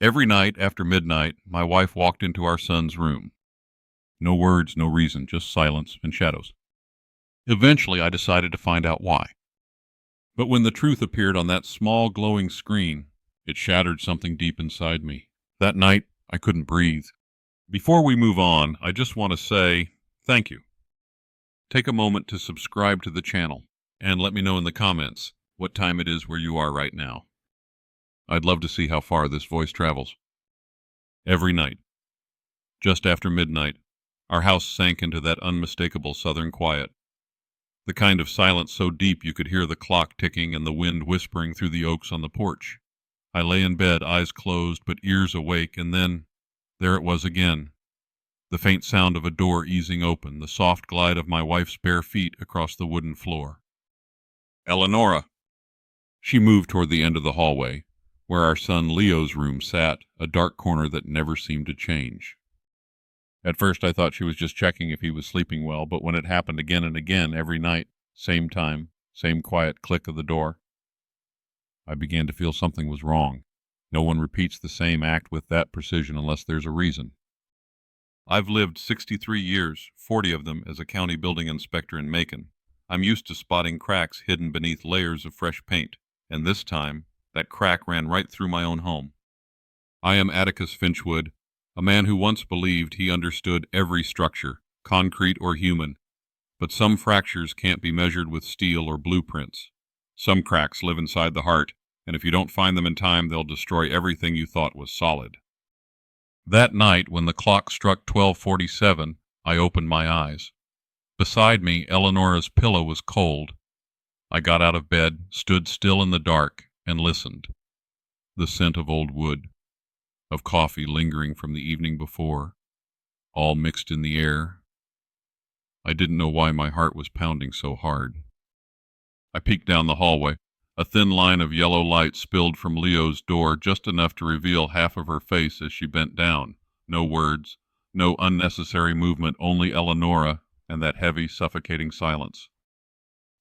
Every night after midnight, my wife walked into our son's room. No words, no reason, just silence and shadows. Eventually, I decided to find out why. But when the truth appeared on that small glowing screen, it shattered something deep inside me. That night, I couldn't breathe. Before we move on, I just want to say thank you. Take a moment to subscribe to the channel and let me know in the comments what time it is where you are right now. I'd love to see how far this voice travels. Every night, just after midnight, our house sank into that unmistakable southern quiet. The kind of silence so deep you could hear the clock ticking and the wind whispering through the oaks on the porch. I lay in bed, eyes closed but ears awake, and then, there it was again. The faint sound of a door easing open, the soft glide of my wife's bare feet across the wooden floor. Eleonora! She moved toward the end of the hallway, where our son Leo's room sat, a dark corner that never seemed to change. At first I thought she was just checking if he was sleeping well, but when it happened again and again every night, same time, same quiet click of the door, I began to feel something was wrong. No one repeats the same act with that precision unless there's a reason. I've lived 63 years, 40 of them as a county building inspector in Macon. I'm used to spotting cracks hidden beneath layers of fresh paint, and this time, that crack ran right through my own home. I am Atticus Finchwood, a man who once believed he understood every structure, concrete or human, but some fractures can't be measured with steel or blueprints. Some cracks live inside the heart, and if you don't find them in time, they'll destroy everything you thought was solid. That night, when the clock struck 12:47, I opened my eyes. Beside me, Eleonora's pillow was cold. I got out of bed, stood still in the dark, and listened. The scent of old wood, of coffee lingering from the evening before, all mixed in the air. I didn't know why my heart was pounding so hard. I peeked down the hallway. A thin line of yellow light spilled from Leo's door, just enough to reveal half of her face as she bent down. No words, no unnecessary movement, only Eleonora and that heavy, suffocating silence.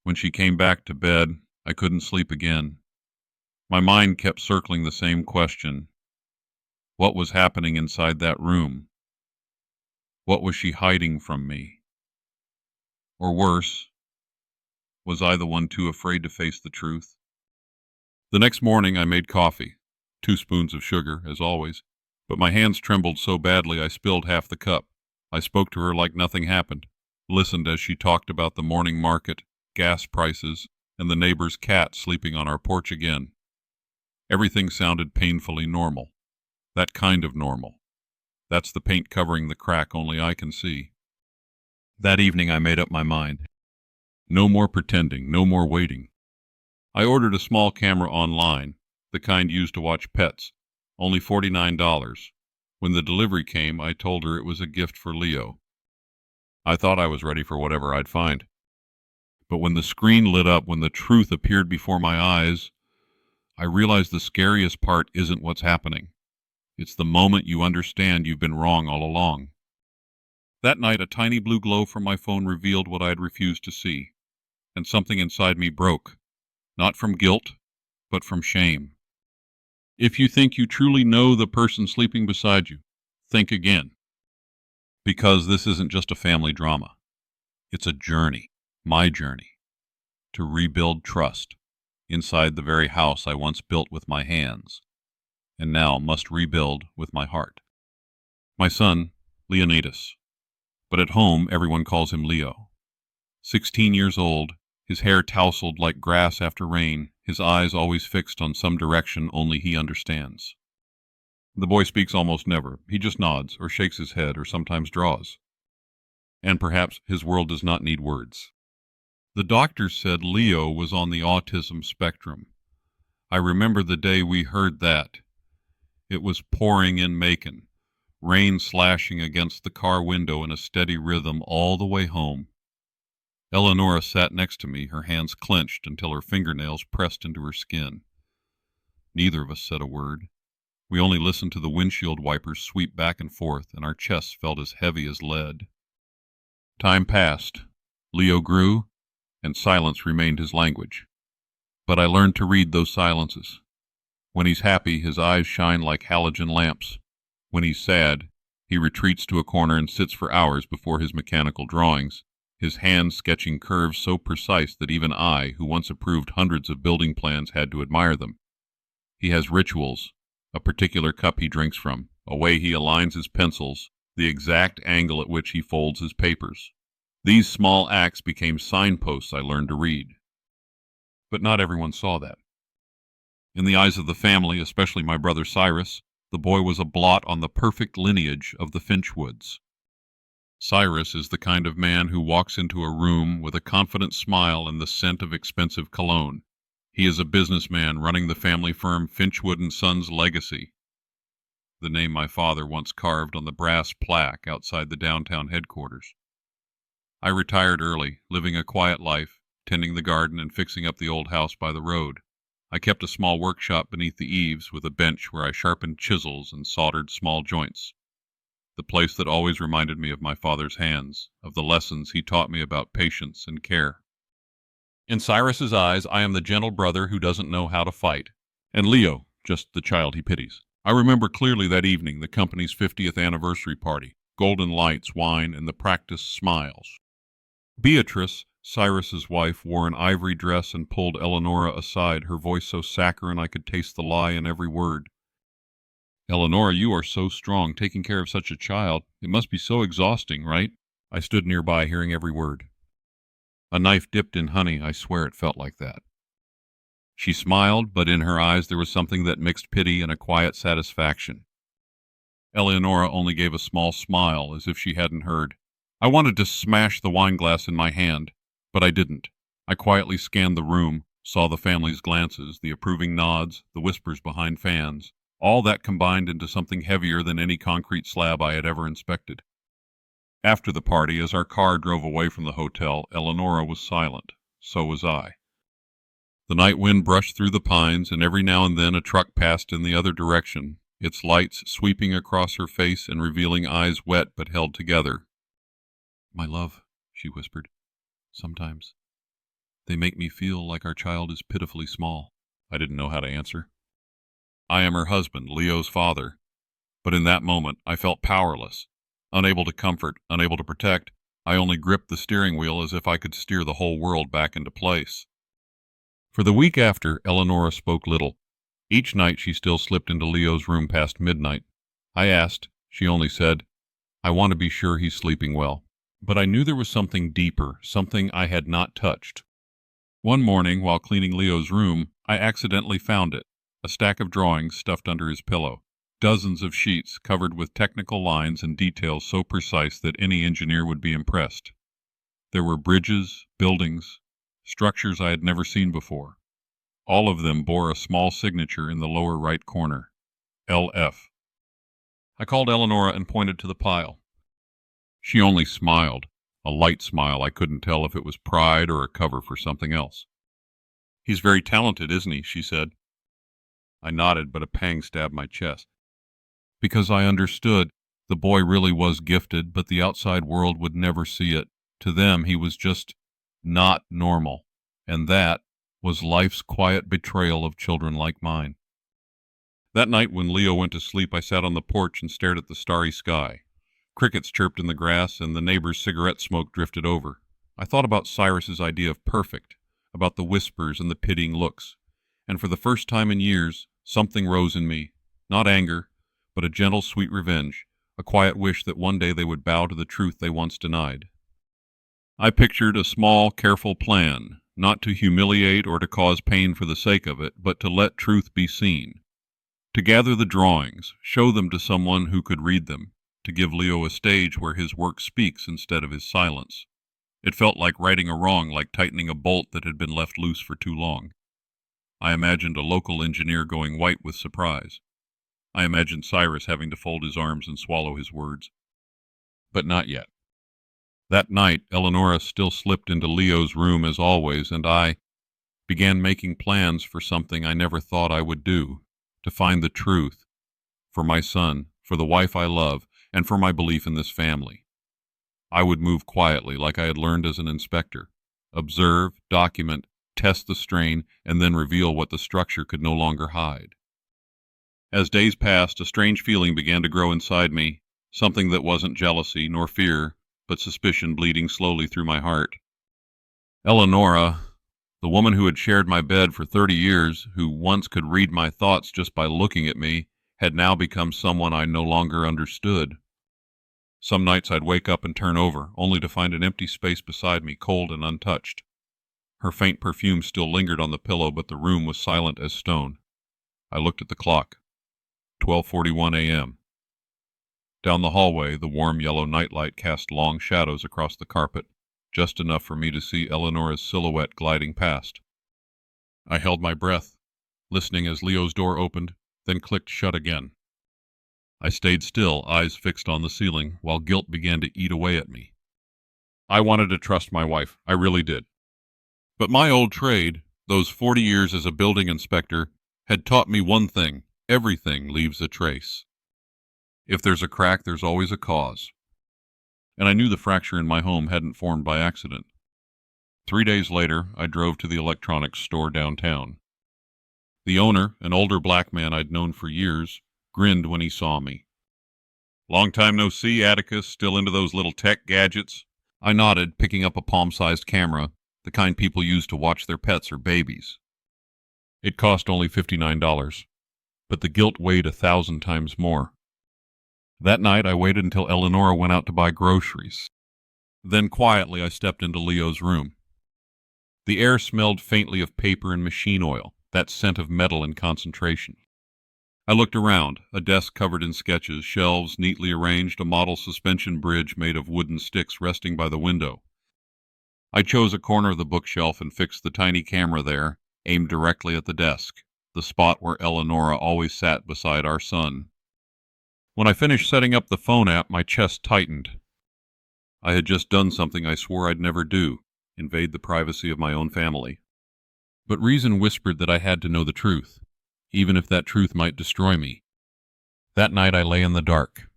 When she came back to bed, I couldn't sleep again. My mind kept circling the same question. What was happening inside that room? What was she hiding from me? Or worse, was I the one too afraid to face the truth? The next morning I made coffee, 2 spoons of sugar, as always, but my hands trembled so badly I spilled half the cup. I spoke to her like nothing happened, listened as she talked about the morning market, gas prices, and the neighbor's cat sleeping on our porch again. Everything sounded painfully normal. That kind of normal. That's the paint covering the crack only I can see. That evening I made up my mind. No more pretending, no more waiting. I ordered a small camera online, the kind used to watch pets, only $49. When the delivery came, I told her it was a gift for Leo. I thought I was ready for whatever I'd find. But when the screen lit up, when the truth appeared before my eyes, I realized the scariest part isn't what's happening. It's the moment you understand you've been wrong all along. That night, a tiny blue glow from my phone revealed what I had refused to see, and something inside me broke, not from guilt, but from shame. If you think you truly know the person sleeping beside you, think again. Because this isn't just a family drama. It's a journey, my journey, to rebuild trust inside the very house I once built with my hands, and now must rebuild with my heart. My son, Leonidas, but at home everyone calls him Leo. 16 years old, his hair tousled like grass after rain, his eyes always fixed on some direction only he understands. The boy speaks almost never. He just nods, or shakes his head, or sometimes draws. And perhaps his world does not need words. The doctors said Leo was on the autism spectrum. I remember the day we heard that. It was pouring in Macon, rain slashing against the car window in a steady rhythm all the way home. Eleonora sat next to me, her hands clenched until her fingernails pressed into her skin. Neither of us said a word. We only listened to the windshield wipers sweep back and forth, and our chests felt as heavy as lead. Time passed. Leo grew, and silence remained his language. But I learned to read those silences. When he's happy, his eyes shine like halogen lamps. When he's sad, he retreats to a corner and sits for hours before his mechanical drawings, his hands sketching curves so precise that even I, who once approved hundreds of building plans, had to admire them. He has rituals, a particular cup he drinks from, a way he aligns his pencils, the exact angle at which he folds his papers. These small acts became signposts I learned to read. But not everyone saw that. In the eyes of the family, especially my brother Cyrus, the boy was a blot on the perfect lineage of the Finchwoods. Cyrus is the kind of man who walks into a room with a confident smile and the scent of expensive cologne. He is a businessman running the family firm Finchwood & Sons Legacy, the name my father once carved on the brass plaque outside the downtown headquarters. I retired early, living a quiet life, tending the garden and fixing up the old house by the road. I kept a small workshop beneath the eaves with a bench where I sharpened chisels and soldered small joints. The place that always reminded me of my father's hands, of the lessons he taught me about patience and care. In Cyrus's eyes, I am the gentle brother who doesn't know how to fight, and Leo, just the child he pities. I remember clearly that evening, the company's 50th anniversary party, golden lights, wine, and the practiced smiles. Beatrice, Cyrus's wife, wore an ivory dress and pulled Eleonora aside, her voice so saccharine I could taste the lie in every word. "Eleonora, you are so strong, taking care of such a child. It must be so exhausting, right?" I stood nearby, hearing every word. A knife dipped in honey, I swear it felt like that. She smiled, but in her eyes there was something that mixed pity and a quiet satisfaction. Eleonora only gave a small smile, as if she hadn't heard. I wanted to smash the wineglass in my hand, but I didn't. I quietly scanned the room, saw the family's glances, the approving nods, the whispers behind fans. All that combined into something heavier than any concrete slab I had ever inspected. After the party, as our car drove away from the hotel, Eleonora was silent. So was I. The night wind brushed through the pines, and every now and then a truck passed in the other direction, its lights sweeping across her face and revealing eyes wet but held together. "My love," she whispered, "sometimes they make me feel like our child is pitifully small." I didn't know how to answer. I am her husband, Leo's father, but in that moment I felt powerless, unable to comfort, unable to protect. I only gripped the steering wheel as if I could steer the whole world back into place. For the week after, Eleonora spoke little. Each night she still slipped into Leo's room past midnight. I asked. She only said, "I want to be sure he's sleeping well." But I knew there was something deeper, something I had not touched. One morning, while cleaning Leo's room, I accidentally found it, a stack of drawings stuffed under his pillow, dozens of sheets covered with technical lines and details so precise that any engineer would be impressed. There were bridges, buildings, structures I had never seen before. All of them bore a small signature in the lower right corner, LF. I called Eleonora and pointed to the pile. She only smiled, a light smile. I couldn't tell if it was pride or a cover for something else. "He's very talented, isn't he?" she said. I nodded, but a pang stabbed my chest. Because I understood the boy really was gifted, but the outside world would never see it. To them, he was just not normal, and that was life's quiet betrayal of children like mine. That night when Leo went to sleep, I sat on the porch and stared at the starry sky. Crickets chirped in the grass, and the neighbor's cigarette smoke drifted over. I thought about Cyrus's idea of perfect, about the whispers and the pitying looks, and for the first time in years, something rose in me, not anger, but a gentle, sweet revenge, a quiet wish that one day they would bow to the truth they once denied. I pictured a small, careful plan, not to humiliate or to cause pain for the sake of it, but to let truth be seen. To gather the drawings, show them to someone who could read them, to give Leo a stage where his work speaks instead of his silence. It felt like righting a wrong, like tightening a bolt that had been left loose for too long. I imagined a local engineer going white with surprise. I imagined Cyrus having to fold his arms and swallow his words. But not yet. That night, Eleonora still slipped into Leo's room as always, and I began making plans for something I never thought I would do, to find the truth, for my son, for the wife I love, and for my belief in this family. I would move quietly, like I had learned as an inspector, observe, document, test the strain, and then reveal what the structure could no longer hide. As days passed, a strange feeling began to grow inside me, something that wasn't jealousy nor fear, but suspicion bleeding slowly through my heart. Eleonora, the woman who had shared my bed for 30 years, who once could read my thoughts just by looking at me, had now become someone I no longer understood. Some nights I'd wake up and turn over, only to find an empty space beside me, cold and untouched. Her faint perfume still lingered on the pillow, but the room was silent as stone. I looked at the clock. 12:41 a.m. Down the hallway, the warm yellow nightlight cast long shadows across the carpet, just enough for me to see Eleonora's silhouette gliding past. I held my breath, listening as Leo's door opened, then clicked shut again. I stayed still, eyes fixed on the ceiling, while guilt began to eat away at me. I wanted to trust my wife, I really did. But my old trade, those 40 years as a building inspector, had taught me one thing: everything leaves a trace. If there's a crack, there's always a cause. And I knew the fracture in my home hadn't formed by accident. 3 days later, I drove to the electronics store downtown. The owner, an older black man I'd known for years, grinned when he saw me. "Long time no see, Atticus. Still into those little tech gadgets?" I nodded, picking up a palm-sized camera, the kind people use to watch their pets or babies. It cost only $59, but the guilt weighed 1,000 times more. That night, I waited until Eleonora went out to buy groceries. Then quietly, I stepped into Leo's room. The air smelled faintly of paper and machine oil, that scent of metal in concentration. I looked around, a desk covered in sketches, shelves neatly arranged, a model suspension bridge made of wooden sticks resting by the window. I chose a corner of the bookshelf and fixed the tiny camera there, aimed directly at the desk, the spot where Eleonora always sat beside our son. When I finished setting up the phone app, my chest tightened. I had just done something I swore I'd never do: invade the privacy of my own family. But reason whispered that I had to know the truth, even if that truth might destroy me. That night I lay in the dark.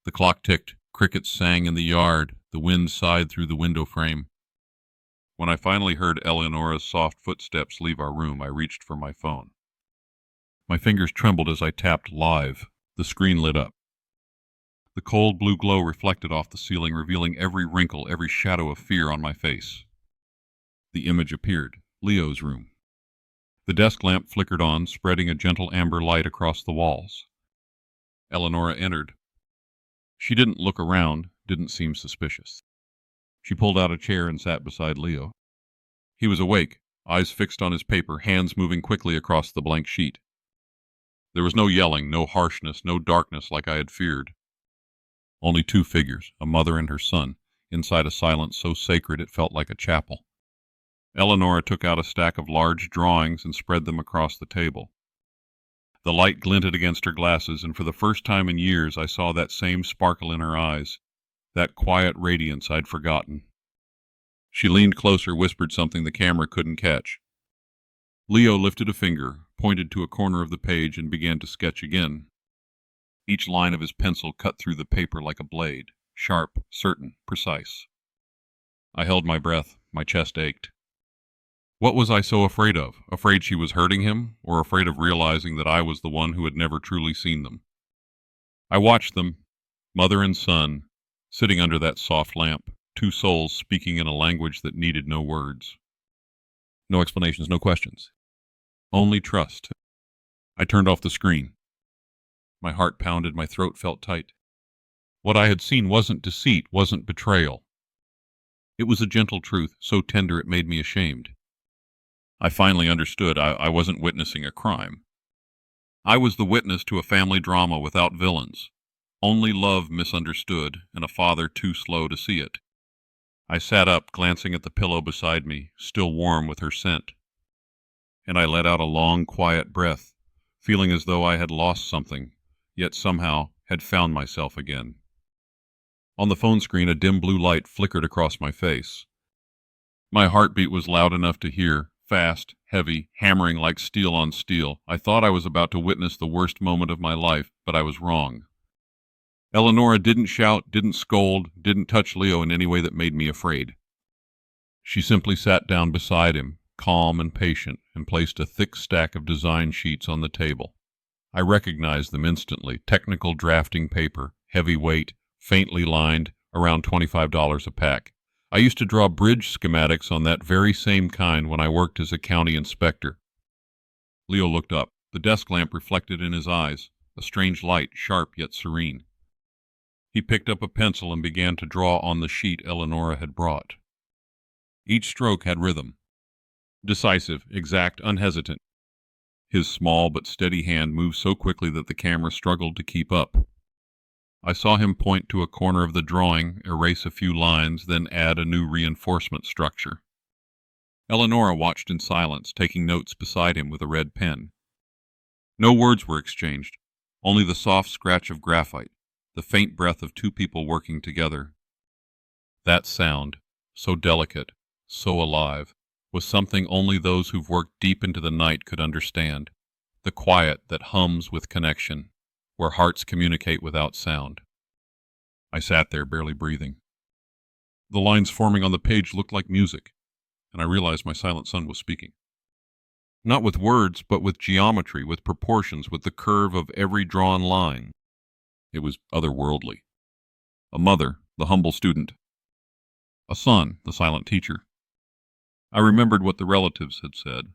The clock ticked, crickets sang in the yard, the wind sighed through the window frame. When I finally heard Eleonora's soft footsteps leave our room, I reached for my phone. My fingers trembled as I tapped live. The screen lit up. The cold blue glow reflected off the ceiling, revealing every wrinkle, every shadow of fear on my face. The image appeared: Leo's room. The desk lamp flickered on, spreading a gentle amber light across the walls. Eleonora entered. She didn't look around, didn't seem suspicious. She pulled out a chair and sat beside Leo. He was awake, eyes fixed on his paper, hands moving quickly across the blank sheet. There was no yelling, no harshness, no darkness like I had feared. Only two figures, a mother and her son, inside a silence so sacred it felt like a chapel. Eleonora took out a stack of large drawings and spread them across the table. The light glinted against her glasses, and for the first time in years I saw that same sparkle in her eyes, that quiet radiance I'd forgotten. She leaned closer, whispered something the camera couldn't catch. Leo lifted a finger, pointed to a corner of the page, and began to sketch again. Each line of his pencil cut through the paper like a blade, sharp, certain, precise. I held my breath. My chest ached. What was I so afraid of? Afraid she was hurting him, or afraid of realizing that I was the one who had never truly seen them? I watched them, mother and son, sitting under that soft lamp, two souls speaking in a language that needed no words. No explanations, no questions. Only trust. I turned off the screen. My heart pounded, my throat felt tight. What I had seen wasn't deceit, wasn't betrayal. It was a gentle truth, so tender it made me ashamed. I finally understood. I wasn't witnessing a crime. I was the witness to a family drama without villains. Only love misunderstood, and a father too slow to see it. I sat up, glancing at the pillow beside me, still warm with her scent. And I let out a long, quiet breath, feeling as though I had lost something, yet somehow had found myself again. On the phone screen, a dim blue light flickered across my face. My heartbeat was loud enough to hear, fast, heavy, hammering like steel on steel. I thought I was about to witness the worst moment of my life, but I was wrong. Eleonora didn't shout, didn't scold, didn't touch Leo in any way that made me afraid. She simply sat down beside him, calm and patient, and placed a thick stack of design sheets on the table. I recognized them instantly. Technical drafting paper, heavy weight, faintly lined, around $25 a pack. I used to draw bridge schematics on that very same kind when I worked as a county inspector. Leo looked up. The desk lamp reflected in his eyes, a strange light, sharp yet serene. He picked up a pencil and began to draw on the sheet Eleonora had brought. Each stroke had rhythm. Decisive, exact, unhesitant. His small but steady hand moved so quickly that the camera struggled to keep up. I saw him point to a corner of the drawing, erase a few lines, then add a new reinforcement structure. Eleonora watched in silence, taking notes beside him with a red pen. No words were exchanged, only the soft scratch of graphite, the faint breath of two people working together. That sound, so delicate, so alive, was something only those who've worked deep into the night could understand, the quiet that hums with connection, where hearts communicate without sound. I sat there, barely breathing. The lines forming on the page looked like music, and I realized my silent son was speaking. Not with words, but with geometry, with proportions, with the curve of every drawn line. It was otherworldly. A mother, the humble student. A son, the silent teacher. I remembered what the relatives had said.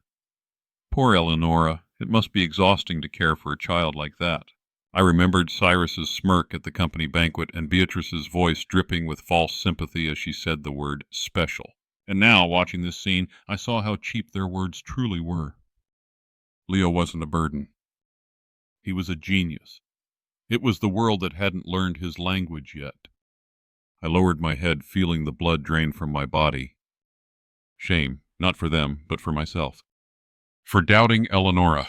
Poor Eleonora, it must be exhausting to care for a child like that. I remembered Cyrus's smirk at the company banquet and Beatrice's voice dripping with false sympathy as she said the word special. And now, watching this scene, I saw how cheap their words truly were. Leo wasn't a burden. He was a genius. It was the world that hadn't learned his language yet. I lowered my head, feeling the blood drain from my body. Shame, not for them, but for myself. For doubting Eleonora.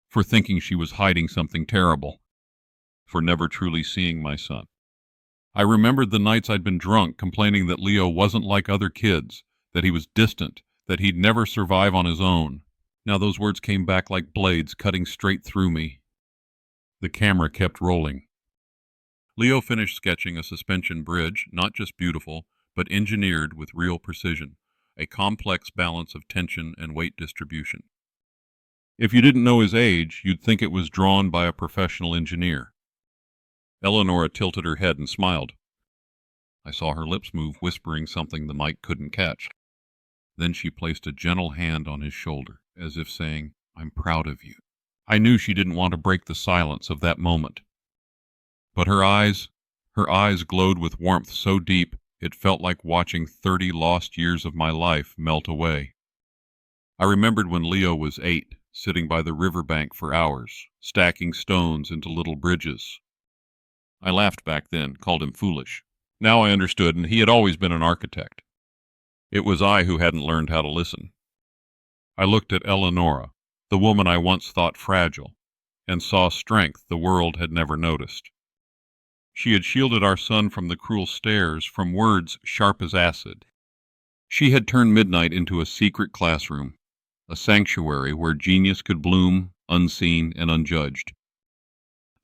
For thinking she was hiding something terrible. For never truly seeing my son. I remembered the nights I'd been drunk, complaining that Leo wasn't like other kids, that he was distant, that he'd never survive on his own. Now those words came back like blades, cutting straight through me. The camera kept rolling. Leo finished sketching a suspension bridge, not just beautiful, but engineered with real precision, a complex balance of tension and weight distribution. If you didn't know his age, you'd think it was drawn by a professional engineer. Eleonora tilted her head and smiled. I saw her lips move, whispering something the mic couldn't catch. Then she placed a gentle hand on his shoulder, as if saying, "I'm proud of you." I knew she didn't want to break the silence of that moment. But her eyes glowed with warmth so deep it felt like watching 30 lost years of my life melt away. I remembered when Leo was 8, sitting by the riverbank for hours, stacking stones into little bridges. I laughed back then, called him foolish. Now I understood, and he had always been an architect. It was I who hadn't learned how to listen. I looked at Eleonora, the woman I once thought fragile, and saw strength the world had never noticed. She had shielded our son from the cruel stares, from words sharp as acid. She had turned midnight into a secret classroom, a sanctuary where genius could bloom, unseen and unjudged.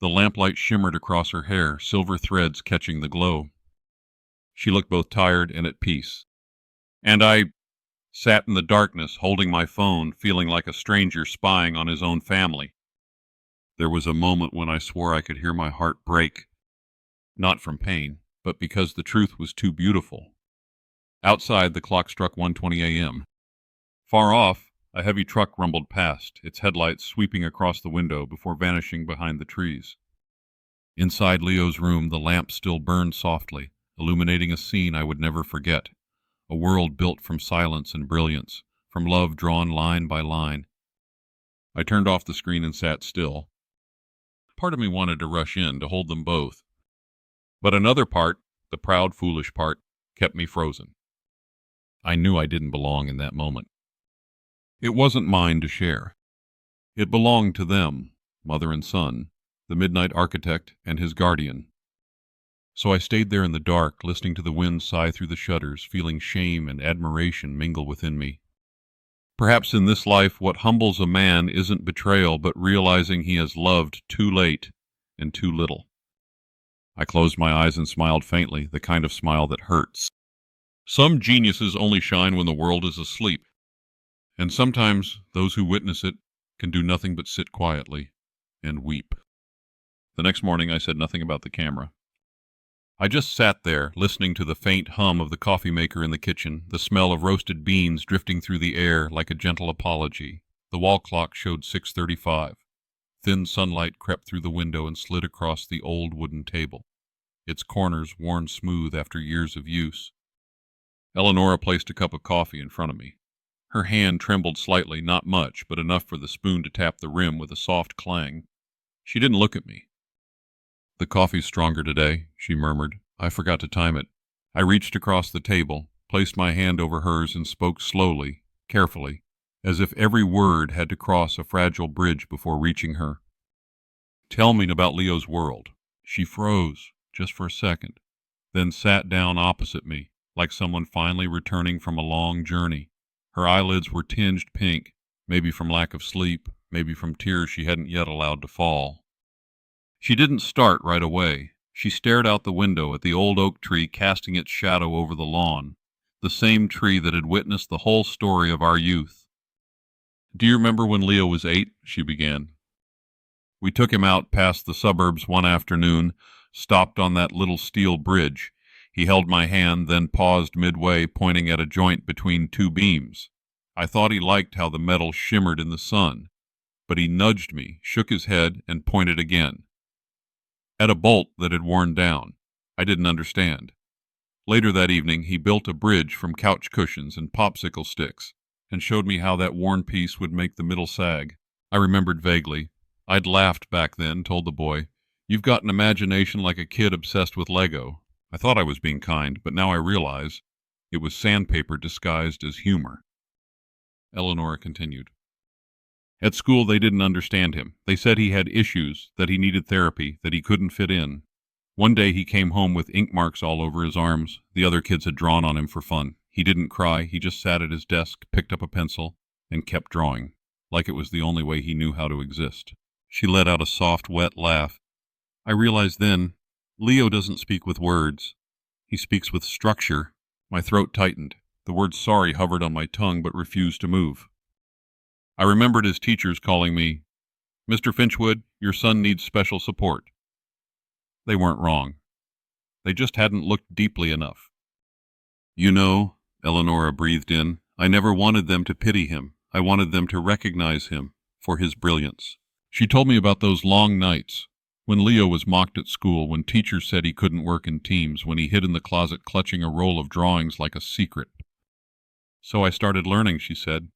The lamplight shimmered across her hair, silver threads catching the glow. She looked both tired and at peace. And I sat in the darkness, holding my phone, feeling like a stranger spying on his own family. There was a moment when I swore I could hear my heart break, not from pain, but because the truth was too beautiful. Outside, the clock struck 1:20 a.m. Far off, a heavy truck rumbled past, its headlights sweeping across the window before vanishing behind the trees. Inside Leo's room, the lamp still burned softly, illuminating a scene I would never forget, a world built from silence and brilliance, from love drawn line by line. I turned off the screen and sat still. Part of me wanted to rush in, to hold them both. But another part, the proud, foolish part, kept me frozen. I knew I didn't belong in that moment. It wasn't mine to share. It belonged to them, mother and son, the midnight architect and his guardian. So I stayed there in the dark, listening to the wind sigh through the shutters, feeling shame and admiration mingle within me. Perhaps in this life what humbles a man isn't betrayal, but realizing he has loved too late and too little. I closed my eyes and smiled faintly, the kind of smile that hurts. Some geniuses only shine when the world is asleep, and sometimes those who witness it can do nothing but sit quietly and weep. The next morning I said nothing about the camera. I just sat there, listening to the faint hum of the coffee maker in the kitchen, the smell of roasted beans drifting through the air like a gentle apology. The wall clock showed 6:35. Thin sunlight crept through the window and slid across the old wooden table, its corners worn smooth after years of use. Eleonora placed a cup of coffee in front of me. Her hand trembled slightly, not much, but enough for the spoon to tap the rim with a soft clang. She didn't look at me. "The coffee's stronger today," she murmured. I forgot to time it. I reached across the table, placed my hand over hers, and spoke slowly, carefully, as if every word had to cross a fragile bridge before reaching her. "Tell me about Leo's world." She froze, just for a second, then sat down opposite me, like someone finally returning from a long journey. Her eyelids were tinged pink, maybe from lack of sleep, maybe from tears she hadn't yet allowed to fall. She didn't start right away. She stared out the window at the old oak tree casting its shadow over the lawn, the same tree that had witnessed the whole story of our youth. "Do you remember when Leo was 8? She began. "We took him out past the suburbs one afternoon, stopped on that little steel bridge. He held my hand, then paused midway, pointing at a joint between two beams. I thought he liked how the metal shimmered in the sun, but he nudged me, shook his head, and pointed again. At a bolt that had worn down. I didn't understand. Later that evening, he built a bridge from couch cushions and popsicle sticks, and showed me how that worn piece would make the middle sag. I remembered vaguely. I'd laughed back then, told the boy. "You've got an imagination like a kid obsessed with Lego." I thought I was being kind, but now I realize it was sandpaper disguised as humor. Eleonora continued. "At school, they didn't understand him. They said he had issues, that he needed therapy, that he couldn't fit in. One day he came home with ink marks all over his arms. The other kids had drawn on him for fun. He didn't cry. He just sat at his desk, picked up a pencil, and kept drawing, like it was the only way he knew how to exist." She let out a soft, wet laugh. "I realized then, Leo doesn't speak with words. He speaks with structure." My throat tightened. The word sorry hovered on my tongue but refused to move. I remembered his teachers calling me, "Mr. Finchwood, your son needs special support." They weren't wrong. They just hadn't looked deeply enough. "You know," Eleonora breathed in, "I never wanted them to pity him. I wanted them to recognize him for his brilliance." She told me about those long nights, when Leo was mocked at school, when teachers said he couldn't work in teams, when he hid in the closet clutching a roll of drawings like a secret. "So I started learning," she said.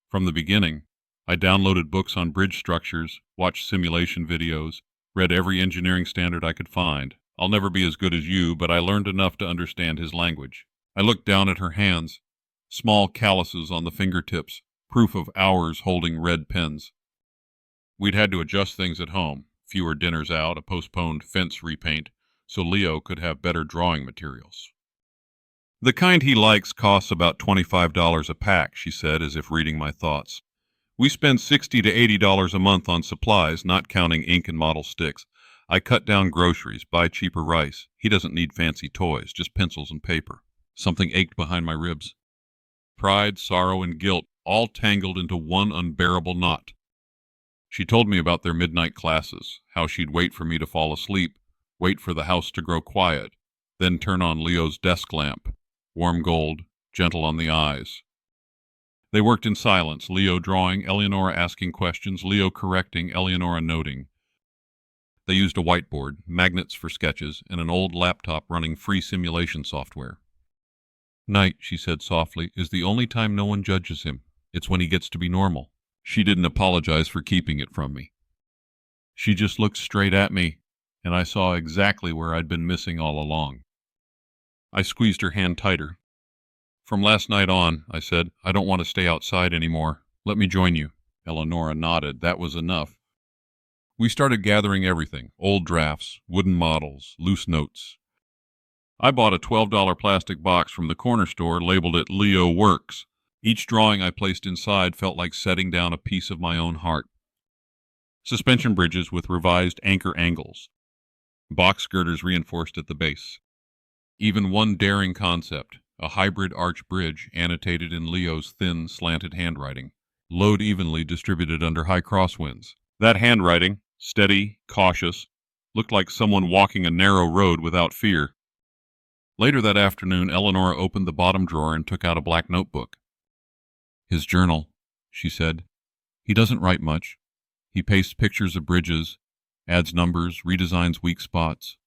"From the beginning. I downloaded books on bridge structures, watched simulation videos, read every engineering standard I could find. I'll never be as good as you, but I learned enough to understand his language." I looked down at her hands, small calluses on the fingertips, proof of hours holding red pens. We'd had to adjust things at home, fewer dinners out, a postponed fence repaint, so Leo could have better drawing materials. "The kind he likes costs about $25 a pack," she said, as if reading my thoughts. "We spend $60 to $80 a month on supplies, not counting ink and model sticks. I cut down groceries, buy cheaper rice. He doesn't need fancy toys, just pencils and paper." Something ached behind my ribs. Pride, sorrow, and guilt all tangled into one unbearable knot. She told me about their midnight classes, how she'd wait for me to fall asleep, wait for the house to grow quiet, then turn on Leo's desk lamp, warm gold, gentle on the eyes. They worked in silence, Leo drawing, Eleonora asking questions, Leo correcting, Eleonora noting. They used a whiteboard, magnets for sketches, and an old laptop running free simulation software. "Night," she said softly, "is the only time no one judges him. It's when he gets to be normal." She didn't apologize for keeping it from me. She just looked straight at me, and I saw exactly where I'd been missing all along. I squeezed her hand tighter. "From last night on," I said, "I don't want to stay outside anymore. Let me join you." Eleonora nodded. That was enough. We started gathering everything, old drafts, wooden models, loose notes. I bought a $12 plastic box from the corner store, labeled it Leo Works. Each drawing I placed inside felt like setting down a piece of my own heart. Suspension bridges with revised anchor angles. Box girders reinforced at the base. Even one daring concept, a hybrid arch bridge annotated in Leo's thin, slanted handwriting. Load evenly distributed under high crosswinds. That handwriting, Steady, cautious, looked like someone walking a narrow road without fear. Later that afternoon, Eleonora opened the bottom drawer and took out a black notebook. "His journal," she said. "He doesn't write much. He pastes pictures of bridges, adds numbers, redesigns weak spots.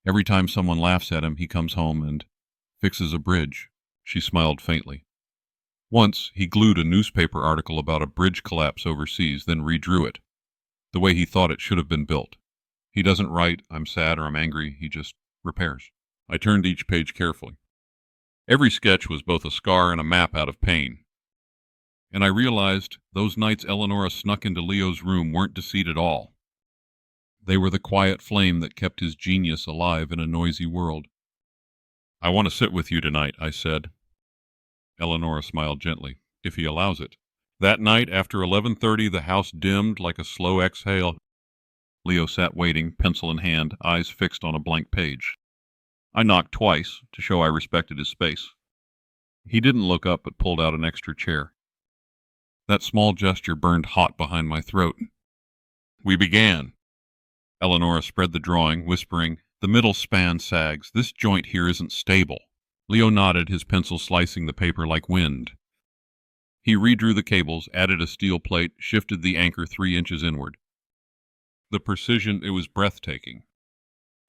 Every time someone laughs at him, he comes home and fixes a bridge." She smiled faintly. "Once, he glued a newspaper article about a bridge collapse overseas, then redrew it, the way he thought it should have been built. He doesn't write, 'I'm sad' or 'I'm angry'. He just repairs." I turned each page carefully. Every sketch was both a scar and a map out of pain. And I realized those nights Eleonora snuck into Leo's room weren't deceit at all. They were the quiet flame that kept his genius alive in a noisy world. "I want to sit with you tonight," I said. Eleonora smiled gently. "If he allows it." That night, after 11:30, the house dimmed like a slow exhale. Leo sat waiting, pencil in hand, eyes fixed on a blank page. I knocked twice, to show I respected his space. He didn't look up, but pulled out an extra chair. That small gesture burned hot behind my throat. We began. Eleonora spread the drawing, whispering, "The middle span sags. This joint here isn't stable." Leo nodded, his pencil slicing the paper like wind. He redrew the cables, added a steel plate, shifted the anchor 3 inches inward. The precision, it was breathtaking.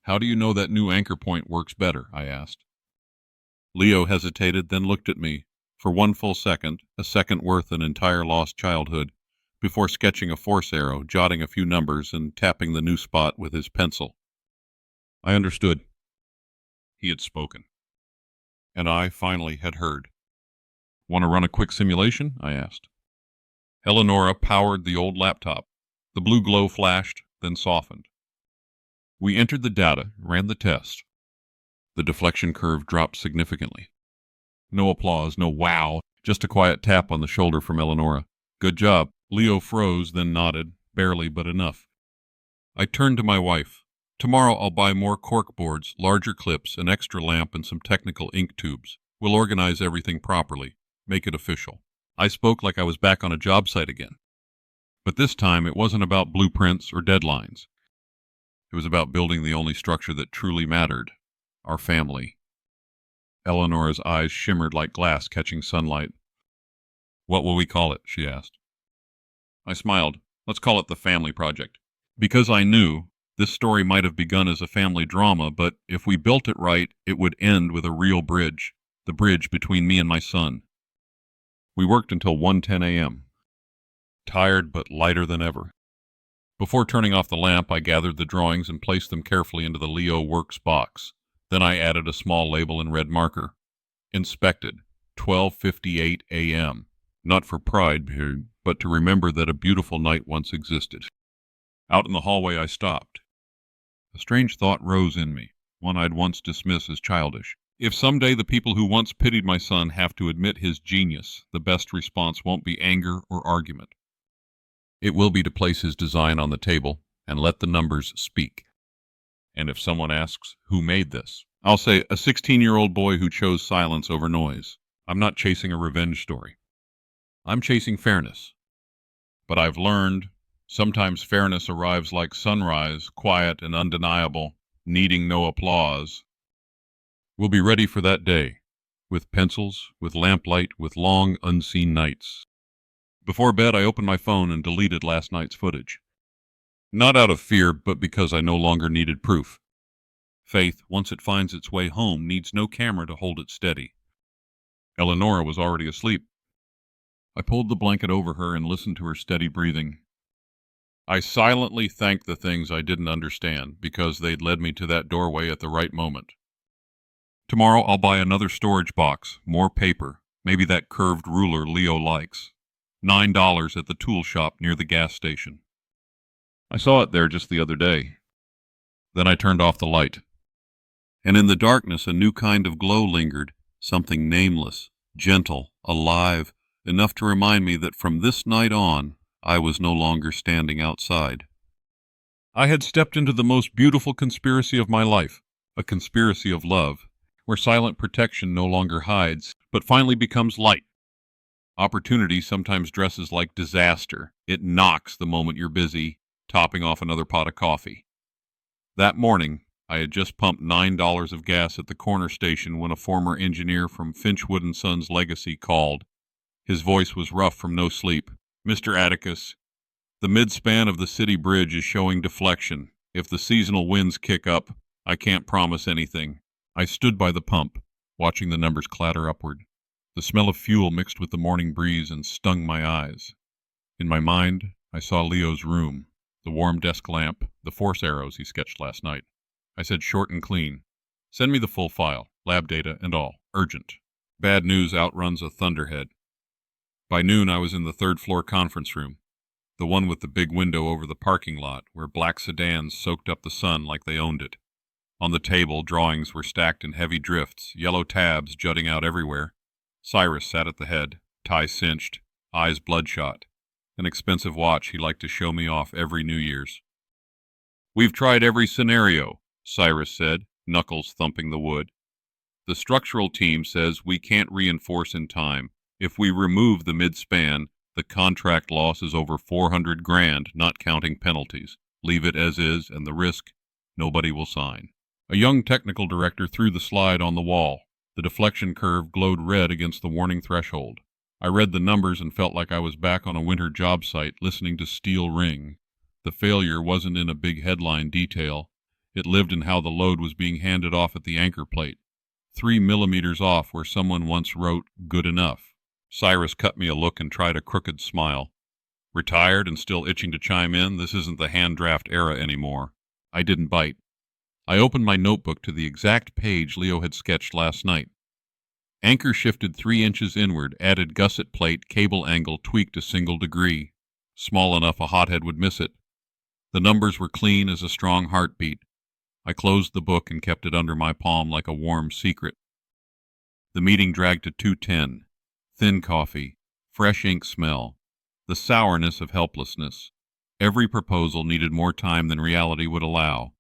"How do you know that new anchor point works better?" I asked. Leo hesitated, then looked at me, for 1 full second, a second worth an entire lost childhood, before sketching a force arrow, jotting a few numbers, and tapping the new spot with his pencil. I understood. He had spoken. And I, finally, had heard. "Want to run a quick simulation?" I asked. Eleonora powered the old laptop. The blue glow flashed, then softened. We entered the data, ran the test. The deflection curve dropped significantly. No applause, no wow, just a quiet tap on the shoulder from Eleonora. "Good job." Leo froze, then nodded, barely but enough. I turned to my wife. "Tomorrow I'll buy more cork boards, larger clips, an extra lamp, and some technical ink tubes. We'll organize everything properly, make it official." I spoke like I was back on a job site again. But this time it wasn't about blueprints or deadlines. It was about building the only structure that truly mattered, our family. Eleonora's eyes shimmered like glass catching sunlight. "What will we call it?" she asked. I smiled. "Let's call it the Family Project." Because I knew this story might have begun as a family drama, but if we built it right, it would end with a real bridge, the bridge between me and my son. We worked until 1:10 a.m., tired but lighter than ever. Before turning off the lamp, I gathered the drawings and placed them carefully into the Leo Works box. Then I added a small label in red marker. Inspected, 12:58 a.m. Not for pride, but to remember that a beautiful night once existed. Out in the hallway I stopped. A strange thought rose in me, one I'd once dismissed as childish. If someday the people who once pitied my son have to admit his genius, the best response won't be anger or argument. It will be to place his design on the table and let the numbers speak. And if someone asks, "Who made this?" I'll say, "A 16-year-old boy who chose silence over noise." I'm not chasing a revenge story. I'm chasing fairness. But I've learned sometimes fairness arrives like sunrise, quiet and undeniable, needing no applause. We'll be ready for that day, with pencils, with lamplight, with long, unseen nights. Before bed, I opened my phone and deleted last night's footage. Not out of fear, but because I no longer needed proof. Faith, once it finds its way home, needs no camera to hold it steady. Eleonora was already asleep. I pulled the blanket over her and listened to her steady breathing. I silently thanked the things I didn't understand, because they'd led me to that doorway at the right moment. Tomorrow I'll buy another storage box, more paper, maybe that curved ruler Leo likes. $9 at the tool shop near the gas station. I saw it there just the other day. Then I turned off the light. And in the darkness a new kind of glow lingered, something nameless, gentle, alive, enough to remind me that from this night on, I was no longer standing outside. I had stepped into the most beautiful conspiracy of my life, a conspiracy of love, where silent protection no longer hides, but finally becomes light. Opportunity sometimes dresses like disaster. It knocks the moment you're busy, topping off another pot of coffee. That morning, I had just pumped $9 of gas at the corner station when a former engineer from Finchwood & Sons Legacy called. His voice was rough from no sleep. "Mr. Atticus, the midspan of the city bridge is showing deflection. If the seasonal winds kick up, I can't promise anything." I stood by the pump, watching the numbers clatter upward. The smell of fuel mixed with the morning breeze and stung my eyes. In my mind, I saw Leo's room, the warm desk lamp, the force arrows he sketched last night. I said short and clean, "Send me the full file, lab data and all, urgent." Bad news outruns a thunderhead. By noon I was in the third-floor conference room, the one with the big window over the parking lot, where black sedans soaked up the sun like they owned it. On the table, drawings were stacked in heavy drifts, yellow tabs jutting out everywhere. Cyrus sat at the head, tie cinched, eyes bloodshot, an expensive watch he liked to show me off every New Year's. "We've tried every scenario," Cyrus said, knuckles thumping the wood. "The structural team says we can't reinforce in time. If we remove the midspan, the contract loss is over 400 grand, not counting penalties. Leave it as is, and the risk, nobody will sign." A young technical director threw the slide on the wall. The deflection curve glowed red against the warning threshold. I read the numbers and felt like I was back on a winter job site listening to steel ring. The failure wasn't in a big headline detail. It lived in how the load was being handed off at the anchor plate. 3 millimeters off where someone once wrote, "good enough." Cyrus cut me a look and tried a crooked smile. "Retired and still itching to chime in? This isn't the hand draft era anymore." I didn't bite. I opened my notebook to the exact page Leo had sketched last night. Anchor shifted 3 inches inward, added gusset plate, cable angle tweaked a single degree. Small enough a hothead would miss it. The numbers were clean as a strong heartbeat. I closed the book and kept it under my palm like a warm secret. The meeting dragged to 2:10. Thin coffee, fresh ink smell, the sourness of helplessness. Every proposal needed more time than reality would allow.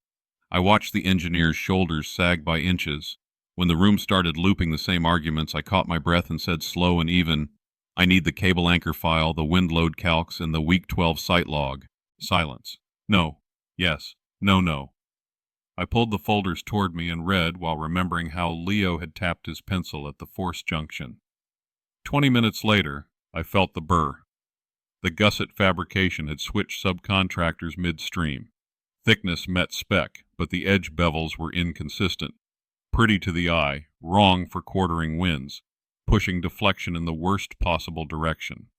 I watched the engineer's shoulders sag by inches. When the room started looping the same arguments, I caught my breath and said slow and even, "I need the cable anchor file, the wind load calcs, and the week 12 site log." Silence. "No. Yes. No, no." I pulled the folders toward me and read while remembering how Leo had tapped his pencil at the force junction. 20 minutes later, I felt the burr. The gusset fabrication had switched subcontractors midstream. Thickness met spec, but the edge bevels were inconsistent. Pretty to the eye, wrong for quartering winds, pushing deflection in the worst possible direction.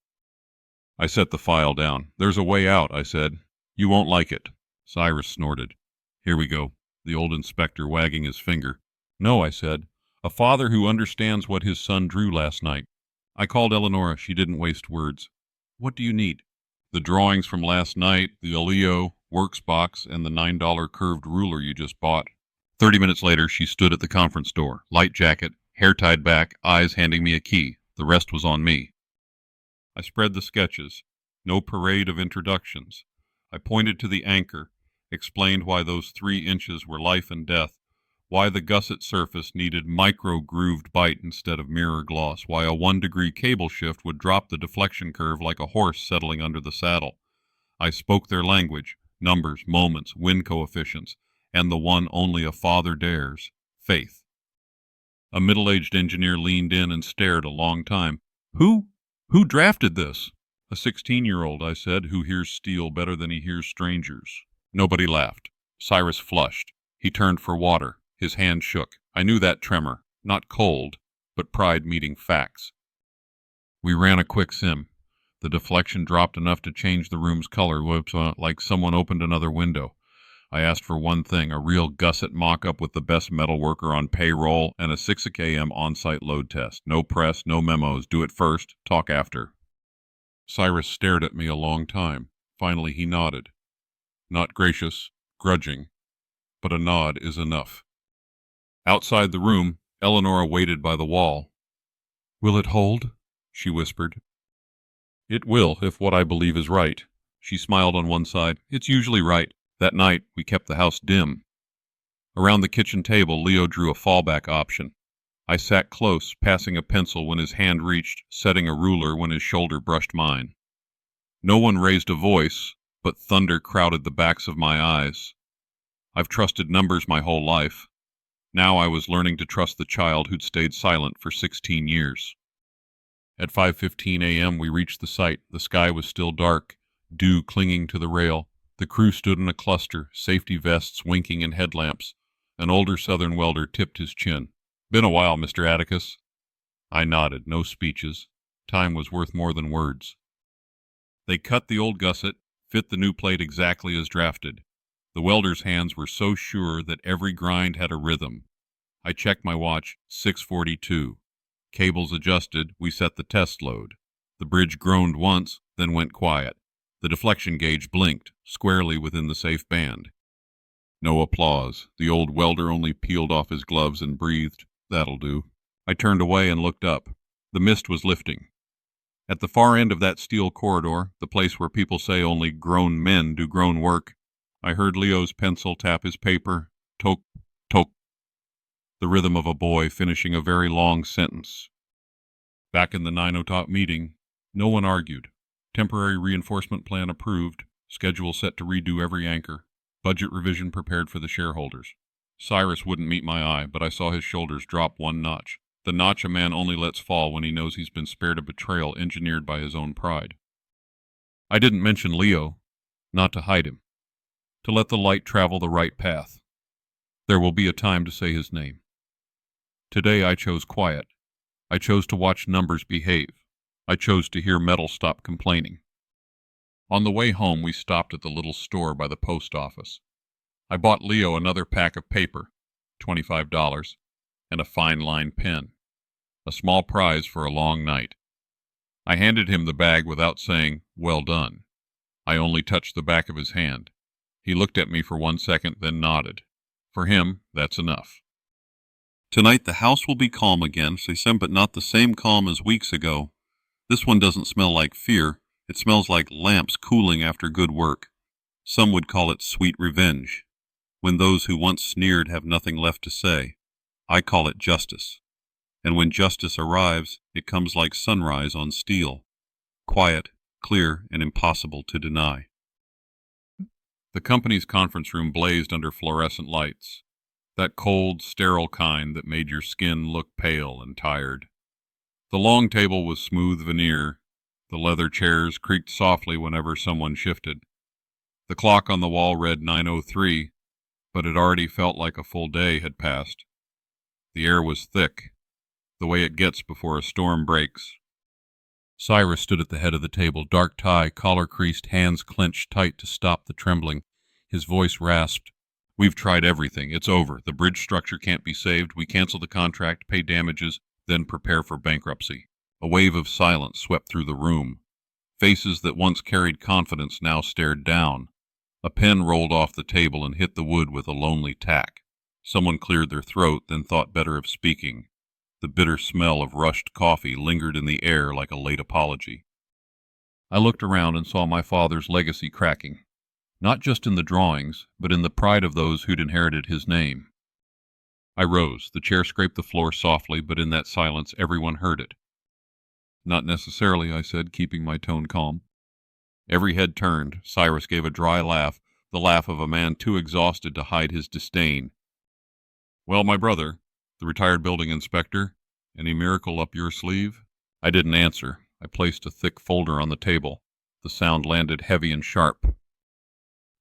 I set the file down. "There's a way out," I said. "You won't like it." Cyrus snorted. "Here we go," the old inspector wagging his finger. "No," I said. "A father who understands what his son drew last night." I called Eleonora. She didn't waste words. "What do you need?" "The drawings from last night, the Aleo works box, and the $9 curved ruler you just bought." 30 minutes later, she stood at the conference door, light jacket, hair tied back, eyes handing me a key. The rest was on me. I spread the sketches. No parade of introductions. I pointed to the anchor, explained why those 3 inches were life and death, why the gusset surface needed micro-grooved bite instead of mirror gloss, why a 1-degree cable shift would drop the deflection curve like a horse settling under the saddle. I spoke their language, numbers, moments, wind coefficients, and the one only a father dares, faith. A middle-aged engineer leaned in and stared a long time. Who drafted this?" "A 16-year-old, I said, "who hears steel better than he hears strangers." Nobody laughed. Cyrus flushed. He turned for water. His hand shook. I knew that tremor. Not cold, but pride meeting facts. We ran a quick sim. The deflection dropped enough to change the room's color, like someone opened another window. I asked for one thing, a real gusset mock-up with the best metal worker on payroll and a 6 a.m. on-site load test. No press, no memos. Do it first, talk after. Cyrus stared at me a long time. Finally he nodded. Not gracious, grudging, but a nod is enough. Outside the room, Eleonora waited by the wall. "Will it hold?" she whispered. "It will, if what I believe is right." She smiled on one side. "It's usually right. That night, we kept the house dim." Around the kitchen table, Leo drew a fallback option. I sat close, passing a pencil when his hand reached, setting a ruler when his shoulder brushed mine. No one raised a voice, but thunder crowded the backs of my eyes. I've trusted numbers my whole life. Now I was learning to trust the child who'd stayed silent for 16 years. At 5:15 a.m. we reached the site. The sky was still dark, dew clinging to the rail. The crew stood in a cluster, safety vests winking in headlamps. An older Southern welder tipped his chin. "Been a while, Mr. Atticus." I nodded. No speeches. Time was worth more than words. They cut the old gusset, fit the new plate exactly as drafted. The welder's hands were so sure that every grind had a rhythm. I checked my watch, 6:42. Cables adjusted, we set the test load. The bridge groaned once, then went quiet. The deflection gauge blinked, squarely within the safe band. No applause. The old welder only peeled off his gloves and breathed, "That'll do." I turned away and looked up. The mist was lifting. At the far end of that steel corridor, the place where people say only grown men do grown work, I heard Leo's pencil tap his paper. Toke, toke. The rhythm of a boy finishing a very long sentence. Back in the 9:00 meeting, no one argued. Temporary reinforcement plan approved. Schedule set to redo every anchor. Budget revision prepared for the shareholders. Cyrus wouldn't meet my eye, but I saw his shoulders drop one notch. The notch a man only lets fall when he knows he's been spared a betrayal engineered by his own pride. I didn't mention Leo, not to hide him, to let the light travel the right path. There will be a time to say his name. Today I chose quiet. I chose to watch numbers behave. I chose to hear metal stop complaining. On the way home, we stopped at the little store by the post office. I bought Leo another pack of paper, $25, and a fine line pen, a small prize for a long night. I handed him the bag without saying, "Well done." I only touched the back of his hand. He looked at me for 1 second, then nodded. For him, that's enough. Tonight the house will be calm again, but not the same calm as weeks ago. This one doesn't smell like fear. It smells like lamps cooling after good work. Some would call it sweet revenge, when those who once sneered have nothing left to say. I call it justice. And when justice arrives, it comes like sunrise on steel. Quiet, clear, and impossible to deny. The company's conference room blazed under fluorescent lights, that cold, sterile kind that made your skin look pale and tired. The long table was smooth veneer. The leather chairs creaked softly whenever someone shifted. The clock on the wall read 9:03, but it already felt like a full day had passed. The air was thick, the way it gets before a storm breaks. Cyrus stood at the head of the table, dark tie, collar creased, hands clenched tight to stop the trembling. His voice rasped, "We've tried everything. It's over. The bridge structure can't be saved. We cancel the contract, pay damages, then prepare for bankruptcy." A wave of silence swept through the room. Faces that once carried confidence now stared down. A pen rolled off the table and hit the wood with a lonely tack. Someone cleared their throat, then thought better of speaking. The bitter smell of rushed coffee lingered in the air like a late apology. I looked around and saw my father's legacy cracking, not just in the drawings, but in the pride of those who'd inherited his name. I rose. The chair scraped the floor softly, but in that silence everyone heard it. "Not necessarily," I said, keeping my tone calm. Every head turned. Cyrus gave a dry laugh, the laugh of a man too exhausted to hide his disdain. "Well, my brother, the retired building inspector, any miracle up your sleeve?" I didn't answer. I placed a thick folder on the table. The sound landed heavy and sharp.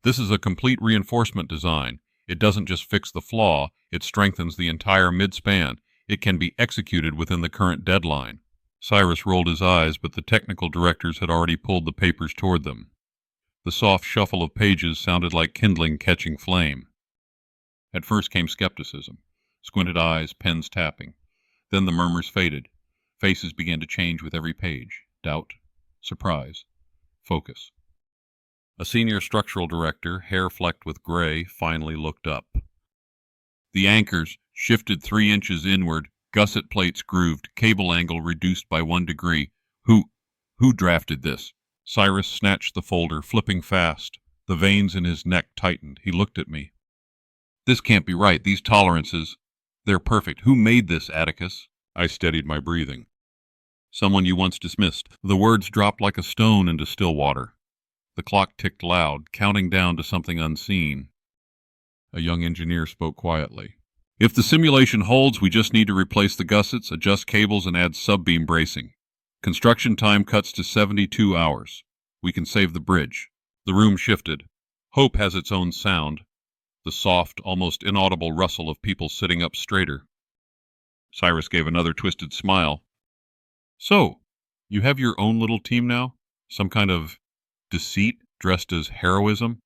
"This is a complete reinforcement design. It doesn't just fix the flaw, it strengthens the entire mid-span. It can be executed within the current deadline." Cyrus rolled his eyes, but the technical directors had already pulled the papers toward them. The soft shuffle of pages sounded like kindling catching flame. At first came skepticism, squinted eyes, pens tapping. Then the murmurs faded. Faces began to change with every page. Doubt, surprise, focus. A senior structural director, hair flecked with gray, finally looked up. The anchors shifted 3 inches inward, gusset plates grooved, cable angle reduced by 1 degree. Who drafted this?" Cyrus snatched the folder, flipping fast. The veins in his neck tightened. He looked at me. "This can't be right. These tolerances, they're perfect. Who made this, Atticus?" I steadied my breathing. "Someone you once dismissed." The words dropped like a stone into still water. The clock ticked loud, counting down to something unseen. A young engineer spoke quietly. If the simulation holds, we just need to replace the gussets, adjust cables, and add sub-beam bracing. Construction time cuts to 72 hours. We can save the bridge. The room shifted. Hope has its own sound. The soft, almost inaudible rustle of people sitting up straighter. Cyrus gave another twisted smile. So, you have your own little team now? Some kind of deceit dressed as heroism?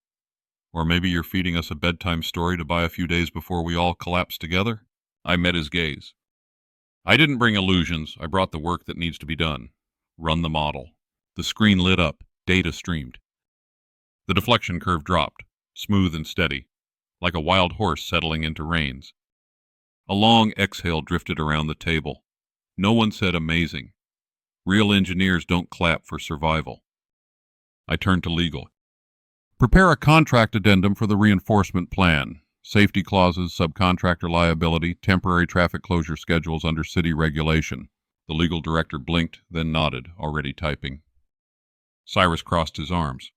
Or maybe you're feeding us a bedtime story to buy a few days before we all collapse together? I met his gaze. I didn't bring illusions. I brought the work that needs to be done. Run the model. The screen lit up. Data streamed. The deflection curve dropped, smooth and steady, like a wild horse settling into reins. A long exhale drifted around the table. No one said amazing. Real engineers don't clap for survival. I turned to legal. Prepare a contract addendum for the reinforcement plan. Safety clauses, subcontractor liability, temporary traffic closure schedules under city regulation. The legal director blinked, then nodded, already typing. Cyrus crossed his arms.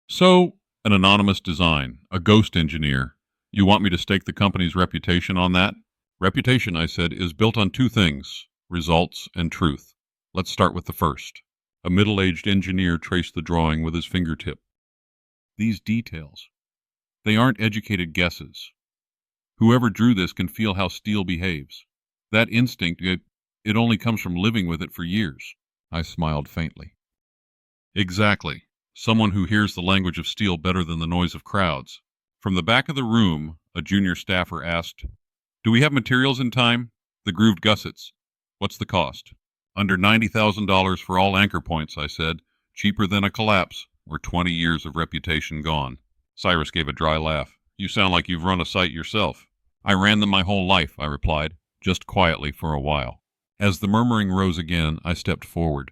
So, an anonymous design, a ghost engineer. You want me to stake the company's reputation on that? Reputation, I said, is built on two things, results and truth. Let's start with the first. A middle-aged engineer traced the drawing with his fingertip. These details, they aren't educated guesses. Whoever drew this can feel how steel behaves. That instinct, it only comes from living with it for years. I smiled faintly. Exactly. Someone who hears the language of steel better than the noise of crowds. From the back of the room, a junior staffer asked, Do we have materials in time? The grooved gussets. What's the cost? Under $90,000 for all anchor points, I said. Cheaper than a collapse, or 20 years of reputation gone. Cyrus gave a dry laugh. You sound like you've run a site yourself. I ran them my whole life, I replied, just quietly for a while. As the murmuring rose again, I stepped forward.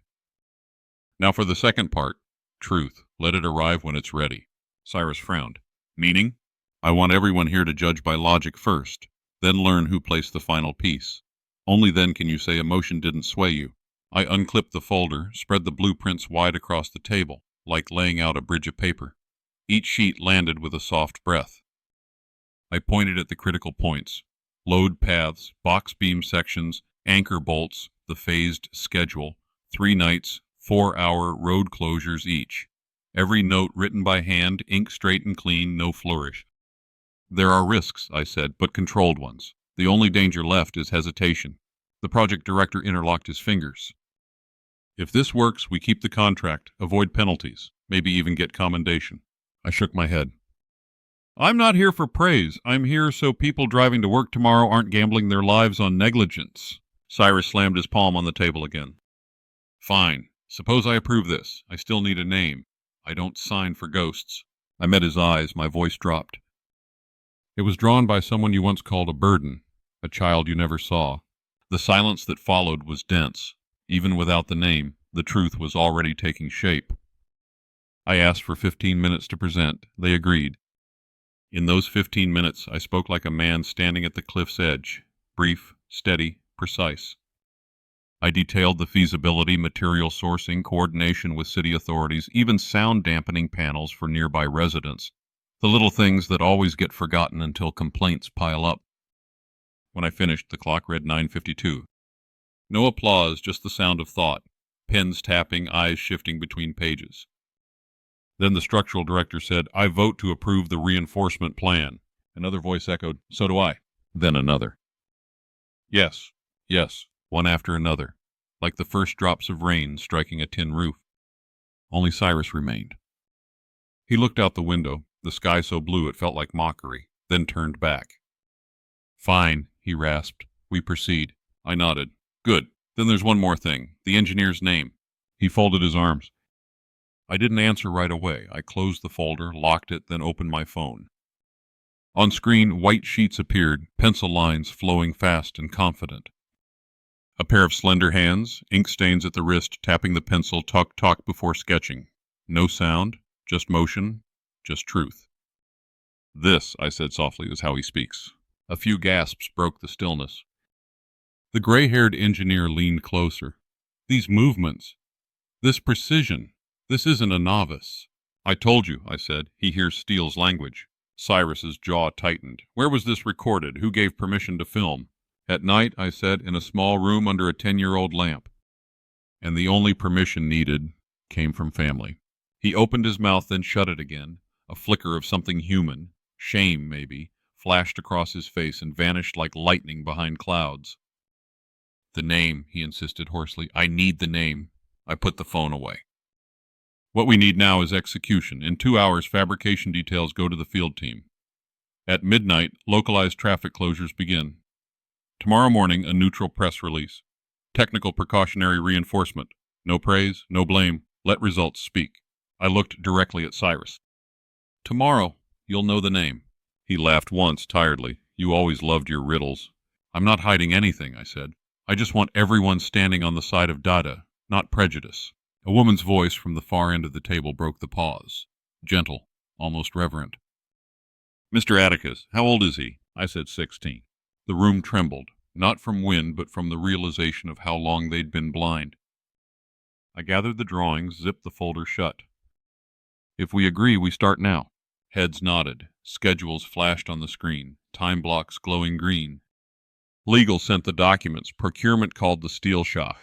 Now for the second part, truth. Let it arrive when it's ready. Cyrus frowned. Meaning? I want everyone here to judge by logic first, then learn who placed the final piece. Only then can you say emotion didn't sway you. I unclipped the folder, spread the blueprints wide across the table, like laying out a bridge of paper. Each sheet landed with a soft breath. I pointed at the critical points. Load paths, box beam sections, anchor bolts, the phased schedule, 3 nights, 4-hour road closures each. Every note written by hand, ink straight and clean, no flourish. There are risks, I said, but controlled ones. The only danger left is hesitation. The project director interlocked his fingers. If this works, we keep the contract, avoid penalties, maybe even get commendation. I shook my head. I'm not here for praise. I'm here so people driving to work tomorrow aren't gambling their lives on negligence. Cyrus slammed his palm on the table again. Fine. Suppose I approve this. I still need a name. I don't sign for ghosts. I met his eyes. My voice dropped. It was drawn by someone you once called a burden, a child you never saw. The silence that followed was dense. Even without the name, the truth was already taking shape. I asked for 15 minutes to present. They agreed. In those 15 minutes, I spoke like a man standing at the cliff's edge, brief, steady, precise. I detailed the feasibility, material sourcing, coordination with city authorities, even sound dampening panels for nearby residents, the little things that always get forgotten until complaints pile up. When I finished, the clock read 9:52. No applause, just the sound of thought, pens tapping, eyes shifting between pages. Then the structural director said, I vote to approve the reinforcement plan. Another voice echoed, so do I. Then another. Yes, yes, one after another, like the first drops of rain striking a tin roof. Only Cyrus remained. He looked out the window, the sky so blue it felt like mockery, then turned back. Fine, he rasped. We proceed. I nodded. Good. Then there's one more thing. The engineer's name. He folded his arms. I didn't answer right away. I closed the folder, locked it, then opened my phone. On screen, white sheets appeared, pencil lines flowing fast and confident. A pair of slender hands, ink stains at the wrist, tapping the pencil, talk before sketching. No sound, just motion, just truth. This, I said softly, is how he speaks. A few gasps broke the stillness. The gray-haired engineer leaned closer. These movements, this precision, this isn't a novice. I told you, I said. He hears Steele's language. Cyrus's jaw tightened. Where was this recorded? Who gave permission to film? At night, I said, in a small room under a 10-year-old lamp. And the only permission needed came from family. He opened his mouth, then shut it again. A flicker of something human, shame maybe, flashed across his face and vanished like lightning behind clouds. The name, he insisted hoarsely. I need the name. I put the phone away. What we need now is execution. In 2 hours, fabrication details go to the field team. At midnight, localized traffic closures begin. Tomorrow morning, a neutral press release. Technical precautionary reinforcement. No praise, no blame. Let results speak. I looked directly at Cyrus. Tomorrow, you'll know the name. He laughed once, tiredly. You always loved your riddles. I'm not hiding anything, I said. I just want everyone standing on the side of Dada, not prejudice. A woman's voice from the far end of the table broke the pause. Gentle, almost reverent. Mr. Atticus, how old is he? I said 16. The room trembled, not from wind, but from the realization of how long they'd been blind. I gathered the drawings, zipped the folder shut. If we agree, we start now. Heads nodded. Schedules flashed on the screen. Time blocks glowing green. Legal sent the documents. Procurement called the steel shop.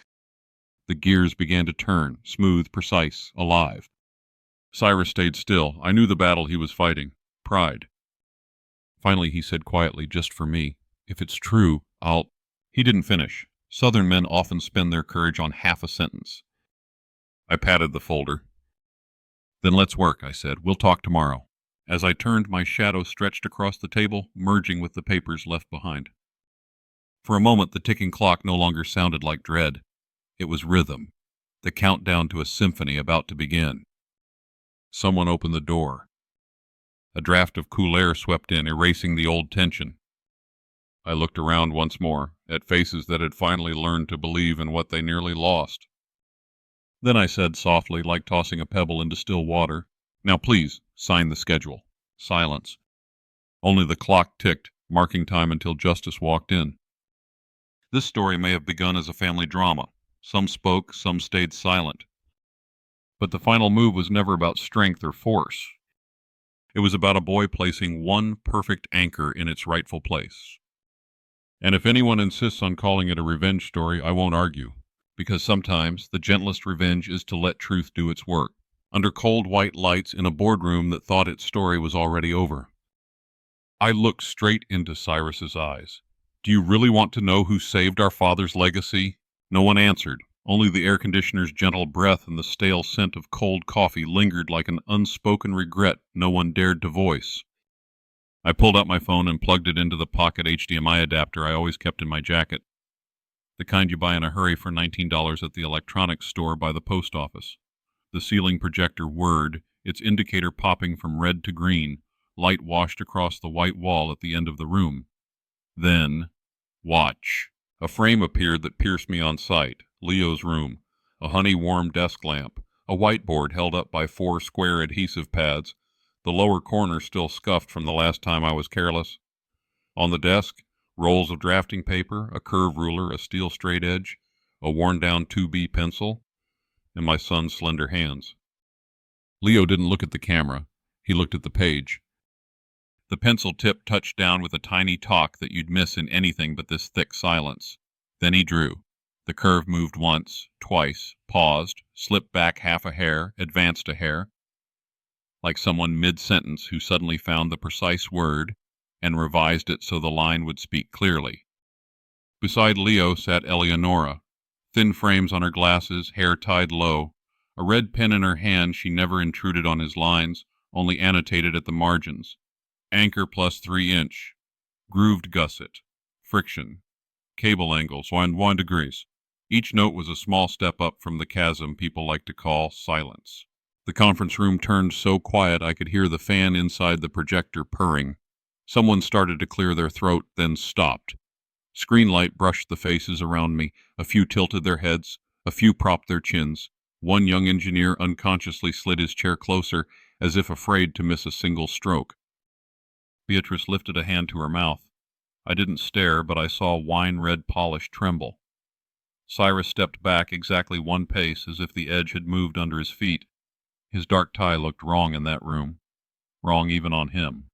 The gears began to turn, smooth, precise, alive. Cyrus stayed still. I knew the battle he was fighting. Pride. Finally he said quietly, just for me, if it's true, I'll... He didn't finish. Southern men often spend their courage on half a sentence. I patted the folder. Then let's work, I said. We'll talk tomorrow. As I turned, my shadow stretched across the table, merging with the papers left behind. For a moment, the ticking clock no longer sounded like dread. It was rhythm, the countdown to a symphony about to begin. Someone opened the door. A draft of cool air swept in, erasing the old tension. I looked around once more, at faces that had finally learned to believe in what they nearly lost. Then I said softly, like tossing a pebble into still water, now please, sign the schedule. Silence. Only the clock ticked, marking time until Justice walked in. This story may have begun as a family drama. Some spoke, some stayed silent. But the final move was never about strength or force. It was about a boy placing one perfect anchor in its rightful place. And if anyone insists on calling it a revenge story, I won't argue, because sometimes the gentlest revenge is to let truth do its work, under cold white lights in a boardroom that thought its story was already over. I looked straight into Cyrus's eyes. Do you really want to know who saved our father's legacy? No one answered. Only the air conditioner's gentle breath and the stale scent of cold coffee lingered like an unspoken regret no one dared to voice. I pulled out my phone and plugged it into the pocket HDMI adapter I always kept in my jacket, the kind you buy in a hurry for $19 at the electronics store by the post office. The ceiling projector whirred, its indicator popping from red to green. Light washed across the white wall at the end of the room. Then, watch. A frame appeared that pierced me on sight. Leo's room. A honey-warm desk lamp. A whiteboard held up by 4 square adhesive pads. The lower corner still scuffed from the last time I was careless. On the desk, rolls of drafting paper, a curve ruler, a steel straight edge, a worn-down 2B pencil, and my son's slender hands. Leo didn't look at the camera. He looked at the page. The pencil tip touched down with a tiny talk that you'd miss in anything but this thick silence. Then he drew. The curve moved once, twice, paused, slipped back half a hair, advanced a hair, like someone mid-sentence who suddenly found the precise word and revised it so the line would speak clearly. Beside Leo sat Eleonora, thin frames on her glasses, hair tied low. A red pen in her hand, she never intruded on his lines, only annotated at the margins. Anchor plus 3-inch, grooved gusset, friction, cable angles, 1 degrees. Each note was a small step up from the chasm people like to call silence. The conference room turned so quiet I could hear the fan inside the projector purring. Someone started to clear their throat, then stopped. Screen light brushed the faces around me. A few tilted their heads, a few propped their chins. One young engineer unconsciously slid his chair closer, as if afraid to miss a single stroke. Beatrice lifted a hand to her mouth. I didn't stare, but I saw wine-red polish tremble. Cyrus stepped back exactly 1 pace, as if the edge had moved under his feet. His dark tie looked wrong in that room, wrong even on him.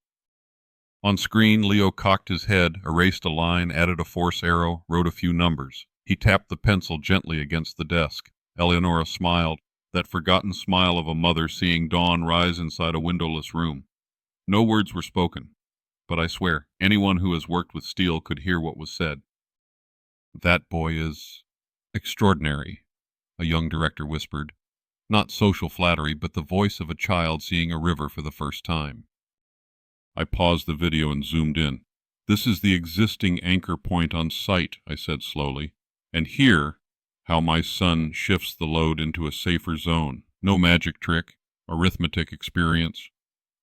On screen, Leo cocked his head, erased a line, added a force arrow, wrote a few numbers. He tapped the pencil gently against the desk. Eleonora smiled, that forgotten smile of a mother seeing dawn rise inside a windowless room. No words were spoken, but I swear, anyone who has worked with steel could hear what was said. "That boy is extraordinary," a young director whispered. Not social flattery, but the voice of a child seeing a river for the first time. I paused the video and zoomed in. "This is the existing anchor point on site," I said slowly. "And here, how my son shifts the load into a safer zone. No magic trick, arithmetic experience,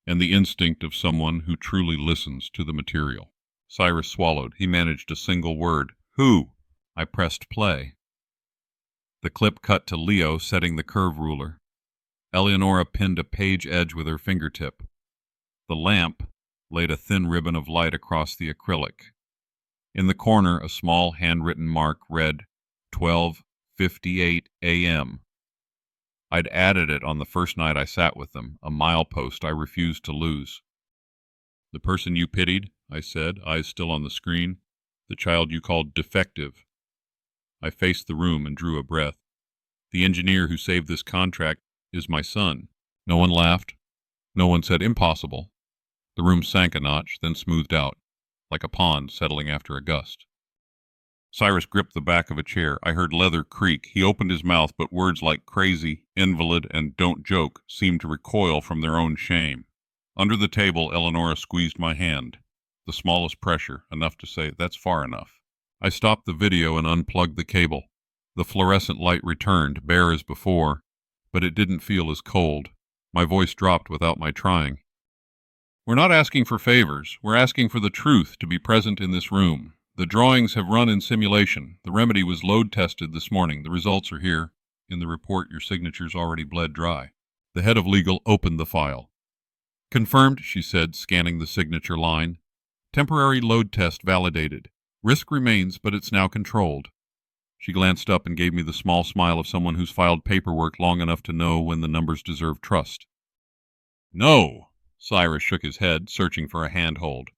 and the instinct of someone who truly listens to the material." Cyrus swallowed. He managed a single word. "Who?" I pressed play. The clip cut to Leo setting the curve ruler. Eleonora pinned a page edge with her fingertip. The lamp laid a thin ribbon of light across the acrylic. In the corner, a small handwritten mark read 12:58 a.m. I'd added it on the first night I sat with them, a milepost I refused to lose. "The person you pitied," I said, eyes still on the screen, "the child you called defective." I faced the room and drew a breath. "The engineer who saved this contract is my son." No one laughed. No one said impossible. The room sank a notch, then smoothed out, like a pond settling after a gust. Cyrus gripped the back of a chair. I heard leather creak. He opened his mouth, but words like crazy, invalid, and don't joke seemed to recoil from their own shame. Under the table, Eleonora squeezed my hand. The smallest pressure, enough to say, "That's far enough." I stopped the video and unplugged the cable. The fluorescent light returned, bare as before, but it didn't feel as cold. My voice dropped without my trying. "We're not asking for favors. We're asking for the truth to be present in this room. The drawings have run in simulation. The remedy was load tested this morning. The results are here. In the report, your signature's already bled dry." The head of legal opened the file. "Confirmed," she said, scanning the signature line. "Temporary load test validated. Risk remains, but it's now controlled." She glanced up and gave me the small smile of someone who's filed paperwork long enough to know when the numbers deserve trust. "No!" Cyrus shook his head, searching for a handhold.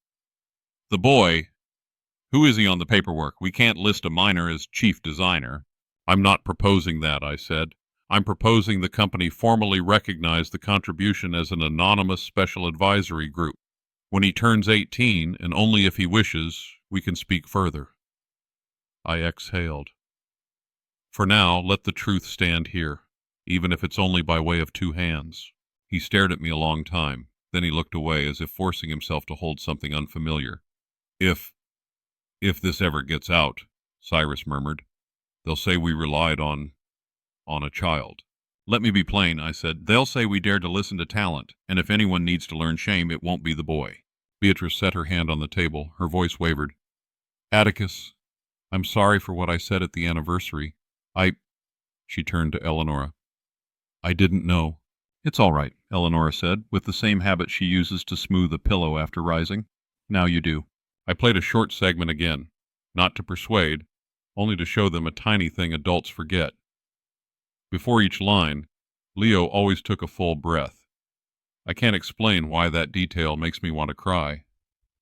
"The boy, who is he on the paperwork? We can't list a minor as chief designer." "I'm not proposing that," I said. "I'm proposing the company formally recognize the contribution as an anonymous special advisory group. When he turns 18, and only if he wishes, we can speak further." I exhaled. "For now, let the truth stand here, even if it's only by way of two hands." He stared at me a long time. Then he looked away, as if forcing himself to hold something unfamiliar. If this ever gets out," Cyrus murmured, "they'll say we relied on a child." "Let me be plain," I said. "They'll say we dared to listen to talent, and if anyone needs to learn shame, it won't be the boy." Beatrice set her hand on the table. Her voice wavered. "Atticus, I'm sorry for what I said at the anniversary. She turned to Eleonora. "I didn't know." "It's all right," Eleonora said, with the same habit she uses to smooth a pillow after rising. "Now you do." I played a short segment again, not to persuade, only to show them a tiny thing adults forget. Before each line, Leo always took a full breath. I can't explain why that detail makes me want to cry.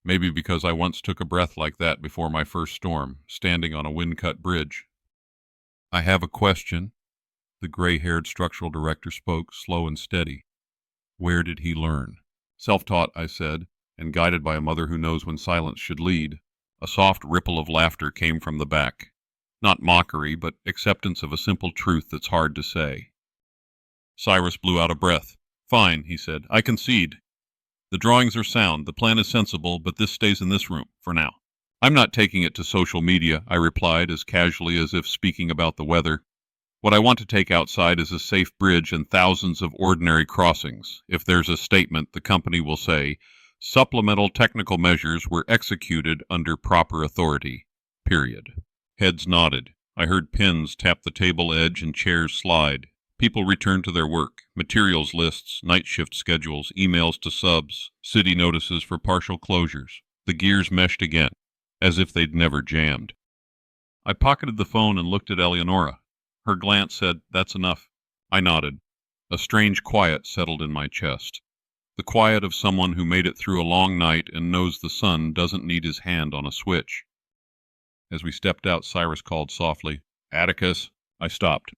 Maybe because I once took a breath like that before my first storm, standing on a wind-cut bridge. "I have a question," the gray-haired structural director spoke, slow and steady. "Where did he learn?" "Self-taught," I said, and guided by a mother who knows when silence should lead. A soft ripple of laughter came from the back. Not mockery, but acceptance of a simple truth that's hard to say. Cyrus blew out a breath. "Fine," he said. "I concede. The drawings are sound, the plan is sensible, but this stays in this room, for now." "I'm not taking it to social media," I replied, as casually as if speaking about the weather. "What I want to take outside is a safe bridge and thousands of ordinary crossings. If there's a statement, the company will say, 'Supplemental technical measures were executed under proper authority.' Period." Heads nodded. I heard pins tap the table edge and chairs slide. People returned to their work. Materials lists, night shift schedules, emails to subs, city notices for partial closures. The gears meshed again, as if they'd never jammed. I pocketed the phone and looked at Eleonora. Her glance said, "That's enough." I nodded. A strange quiet settled in my chest. The quiet of someone who made it through a long night and knows the sun doesn't need his hand on a switch. As we stepped out, Cyrus called softly, "Atticus." I stopped.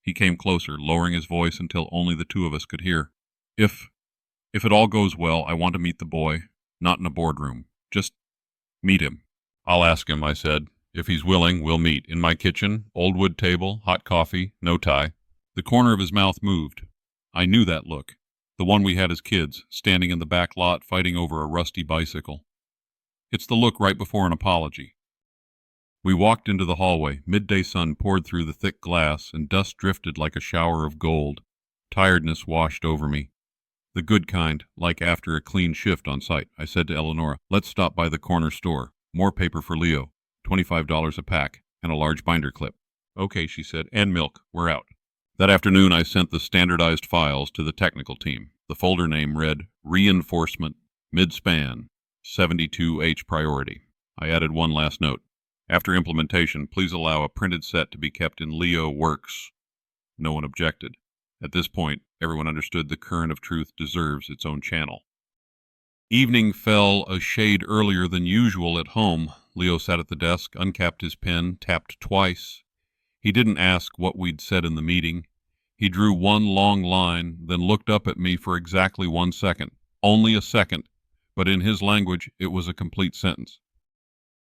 He came closer, lowering his voice until only the two of us could hear. If it all goes well, I want to meet the boy, not in a boardroom. Just meet him." "I'll ask him," I said. "If he's willing, we'll meet. In my kitchen, old wood table, hot coffee, no tie." The corner of his mouth moved. I knew that look. The one we had as kids, standing in the back lot fighting over a rusty bicycle. It's the look right before an apology. We walked into the hallway. Midday sun poured through the thick glass, and dust drifted like a shower of gold. Tiredness washed over me. The good kind, like after a clean shift on site. I said to Eleonora, "Let's stop by the corner store. More paper for Leo. $25 a pack, and a large binder clip." "Okay," she said, "and milk. We're out." That afternoon I sent the standardized files to the technical team. The folder name read, "Reinforcement, Mid-Span, 72H Priority." I added one last note. "After implementation, please allow a printed set to be kept in Leo Works." No one objected. At this point, everyone understood the current of truth deserves its own channel. Evening fell a shade earlier than usual at home. Leo sat at the desk, uncapped his pen, tapped twice. He didn't ask what we'd said in the meeting. He drew one long line, then looked up at me for exactly 1 second. Only a second, but in his language, it was a complete sentence.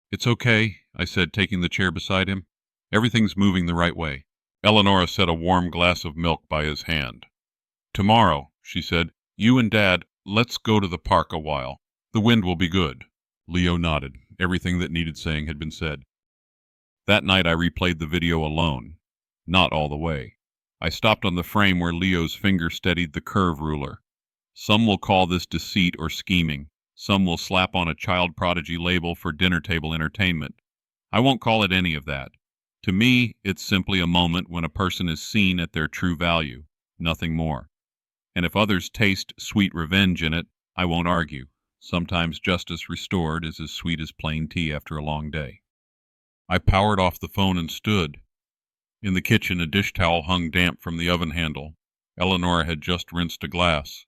"It's okay," I said, taking the chair beside him. "Everything's moving the right way." Eleonora set a warm glass of milk by his hand. "Tomorrow," she said, "you and Dad, let's go to the park a while. The wind will be good." Leo nodded. Everything that needed saying had been said. That night I replayed the video alone. Not all the way. I stopped on the frame where Leo's finger steadied the curve ruler. Some will call this deceit or scheming. Some will slap on a child prodigy label for dinner table entertainment. I won't call it any of that. To me, it's simply a moment when a person is seen at their true value, nothing more. And if others taste sweet revenge in it, I won't argue. Sometimes justice restored is as sweet as plain tea after a long day. I powered off the phone and stood. In the kitchen, a dish towel hung damp from the oven handle. Eleonora had just rinsed a glass.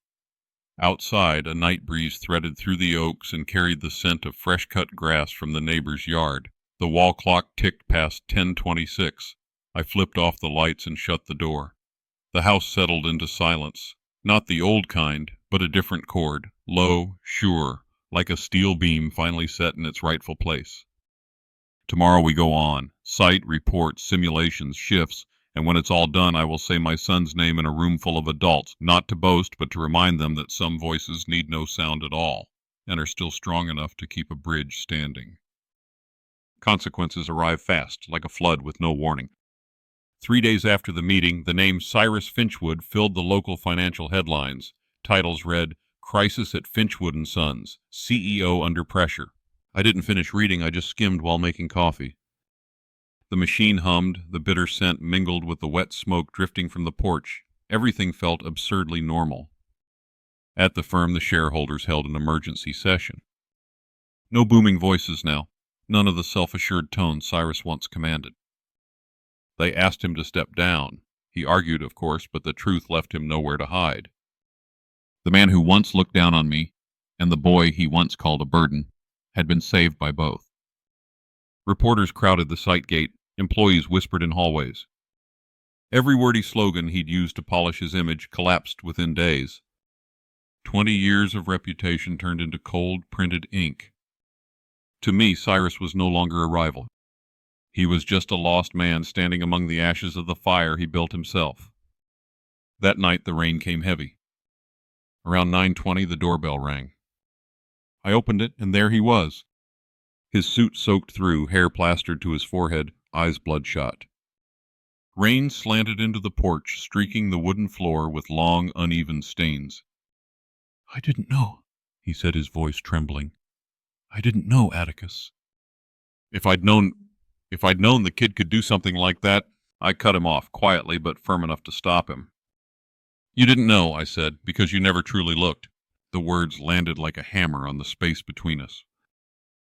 Outside, a night breeze threaded through the oaks and carried the scent of fresh-cut grass from the neighbor's yard. The wall clock ticked past 10:26. I flipped off the lights and shut the door. The house settled into silence. Not the old kind, but a different chord. Low, sure, like a steel beam finally set in its rightful place. Tomorrow we go on. Site, reports, simulations, shifts, and when it's all done, I will say my son's name in a room full of adults, not to boast, but to remind them that some voices need no sound at all, and are still strong enough to keep a bridge standing. Consequences arrive fast, like a flood with no warning. 3 days after the meeting, the name Cyrus Finchwood filled the local financial headlines. Titles read, "Crisis at Finchwood & Sons, CEO under pressure." I didn't finish reading, I just skimmed while making coffee. The machine hummed, the bitter scent mingled with the wet smoke drifting from the porch. Everything felt absurdly normal. At the firm, the shareholders held an emergency session. No booming voices now, none of the self-assured tone Cyrus once commanded. They asked him to step down. He argued, of course, but the truth left him nowhere to hide. The man who once looked down on me, and the boy he once called a burden, had been saved by both. Reporters crowded the site gate. Employees whispered in hallways. Every wordy slogan he'd used to polish his image collapsed within days. 20 years of reputation turned into cold, printed ink. To me, Cyrus was no longer a rival. He was just a lost man standing among the ashes of the fire he built himself. That night the rain came heavy. Around 9:20 the doorbell rang. I opened it, and there he was. His suit soaked through, hair plastered to his forehead, eyes bloodshot. Rain slanted into the porch, streaking the wooden floor with long, uneven stains. "I didn't know," he said, his voice trembling. "I didn't know, Atticus." If I'd known the kid could do something like that, I cut him off, quietly but firm enough to stop him. "You didn't know," I said, "because you never truly looked." The words landed like a hammer on the space between us.